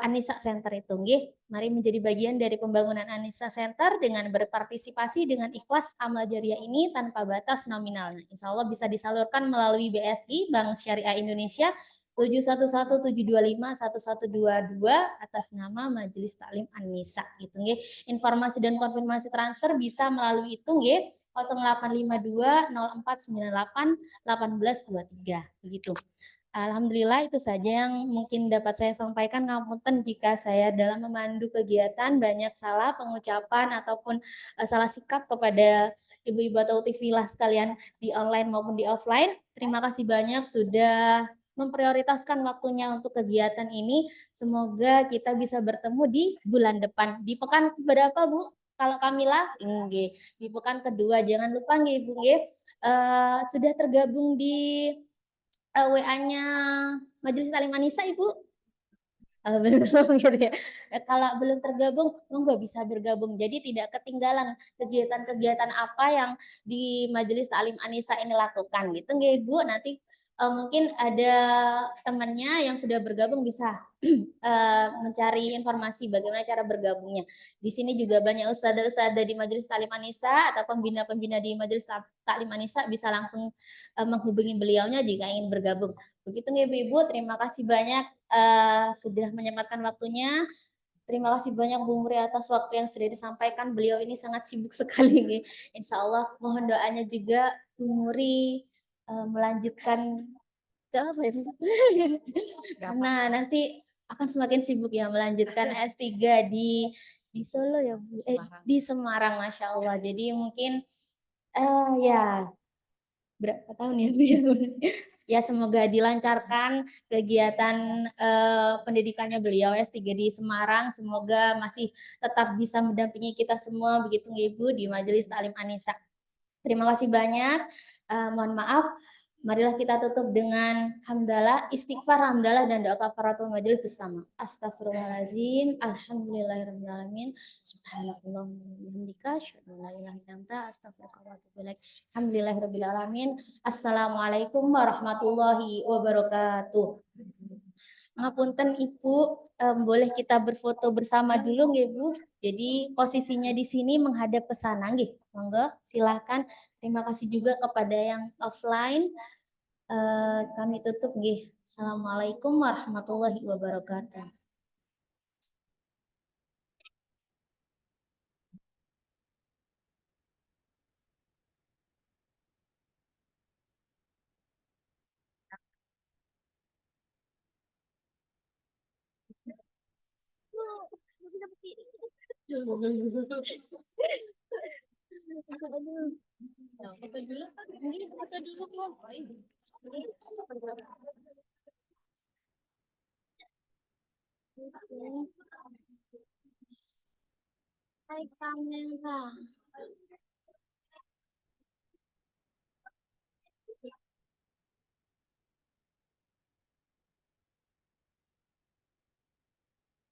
An-Nisa Center itu nggih. Mari menjadi bagian dari pembangunan An-Nisa Center dengan berpartisipasi dengan ikhlas amal jariah ini tanpa batas nominalnya. Insya Allah bisa disalurkan melalui BSI, Bank Syariah Indonesia 711-725-1122 atas nama Majelis Taklim An-Nisa gitu nggih. Informasi dan konfirmasi transfer bisa melalui itu nggih 0852 0498 1823 begitu. Alhamdulillah itu saja yang mungkin dapat saya sampaikan. Ngapunten jika saya dalam memandu kegiatan banyak salah pengucapan ataupun salah sikap kepada ibu-ibu atau tifilah sekalian di online maupun di offline. Terima kasih banyak sudah memprioritaskan waktunya untuk kegiatan ini. Semoga kita bisa bertemu di bulan depan. Di pekan berapa Bu? Kalau Kamila, nggih, di pekan kedua. Jangan lupa nggih Bu nggih, sudah tergabung di WA-nya Majelis Taklim An-Nisa Ibu? Belum gitu ya. Kalau belum tergabung, nggak bisa bergabung. Jadi tidak ketinggalan kegiatan-kegiatan apa yang di Majelis Taklim An-Nisa ini lakukan gitu nggih Ibu. Nanti mungkin ada temannya yang sudah bergabung bisa mencari informasi bagaimana cara bergabungnya. Di sini juga banyak ustadzah-ustadzah di Majelis Taklim An-Nisa atau pembina-pembina di Majelis Taklim An-Nisa bisa langsung menghubungi beliaunya jika ingin bergabung. Begitu nih Ibu-ibu, terima kasih banyak sudah menyempatkan waktunya. Terima kasih banyak Bu Muri atas waktu yang sudah disampaikan. Beliau ini sangat sibuk sekali. Insya Allah mohon doanya juga Bu Muri melanjutkan apa ya? Nah, nanti akan semakin sibuk ya melanjutkan S3 di Solo ya Bu. Di Semarang Masya Allah. Jadi mungkin ya berapa tahun ya Bu ya? Ya semoga dilancarkan kegiatan pendidikannya beliau S3 di Semarang. Semoga masih tetap bisa mendampingi kita semua begitu nggih Ibu di Majelis Taklim Anisa. Terima kasih banyak. Mohon maaf. Marilah kita tutup dengan hamdalah, istighfar, hamdalah, dan doa kafaratul majelis bersama. Astagfirullahaladzim. Alhamdulillahirabbil alamin. Subhanakallahumma wa bihamdika, asyhadu an la ilaha illa anta, astaghfiruka wa atubu ilaik. Alhamdulillahirabbil alamin. Assalamualaikum warahmatullahi wabarakatuh. Ngapunten Ibu, boleh kita berfoto bersama dulu nggih Bu? Jadi posisinya di sini menghadap ke sana nggih. Monggo silakan. Terima kasih juga kepada yang offline. Kami tutup nggih. Assalamualaikum warahmatullahi wabarakatuh. Foto dulu, ini foto dulu kok. Hai kamera.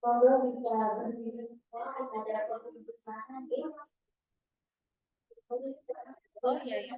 Kalau bisa berdiri semua, ada foto bersama, guys. Oh iya ya.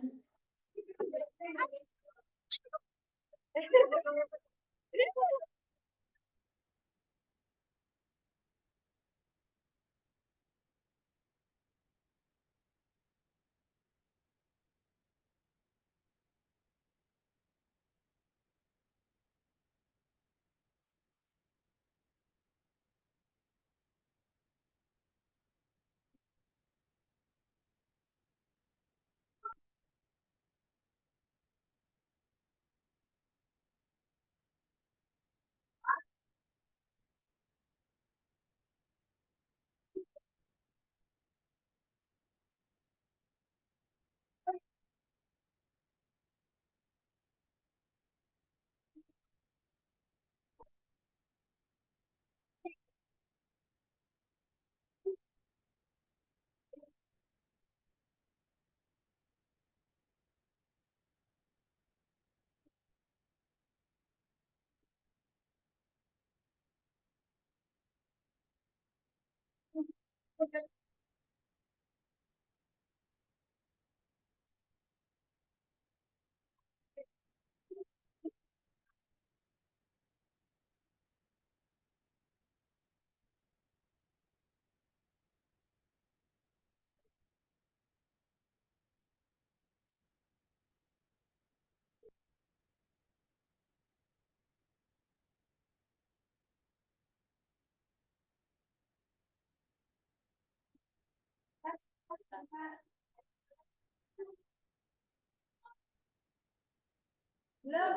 Belum.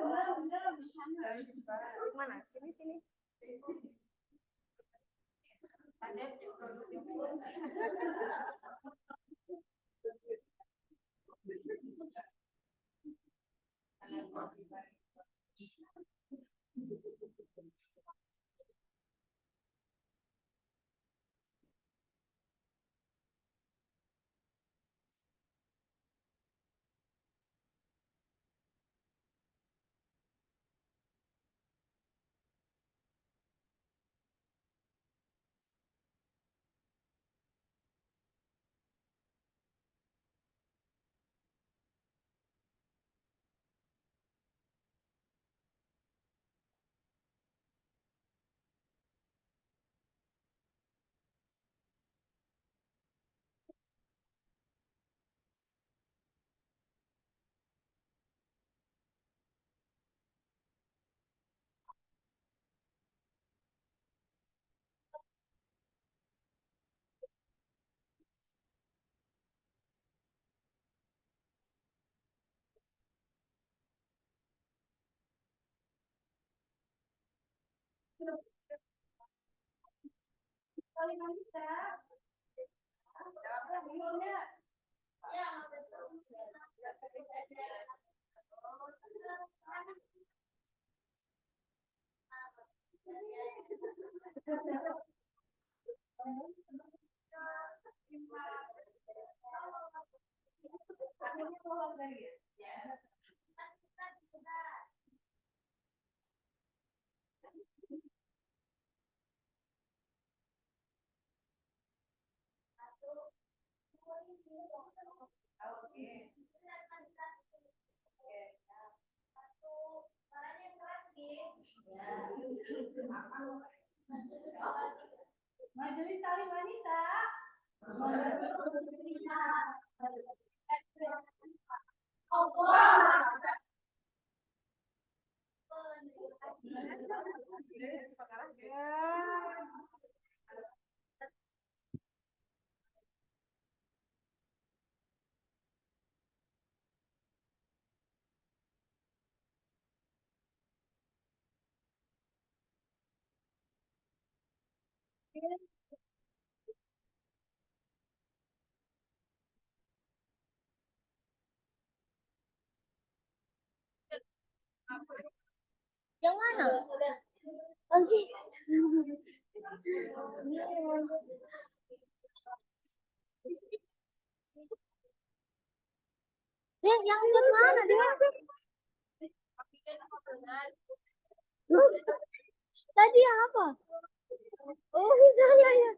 Mana? Sini. Majelis Salim Wanita. Yang mana? Oke. Yang mana dia? Tadi apa? Oh, misalnya ya.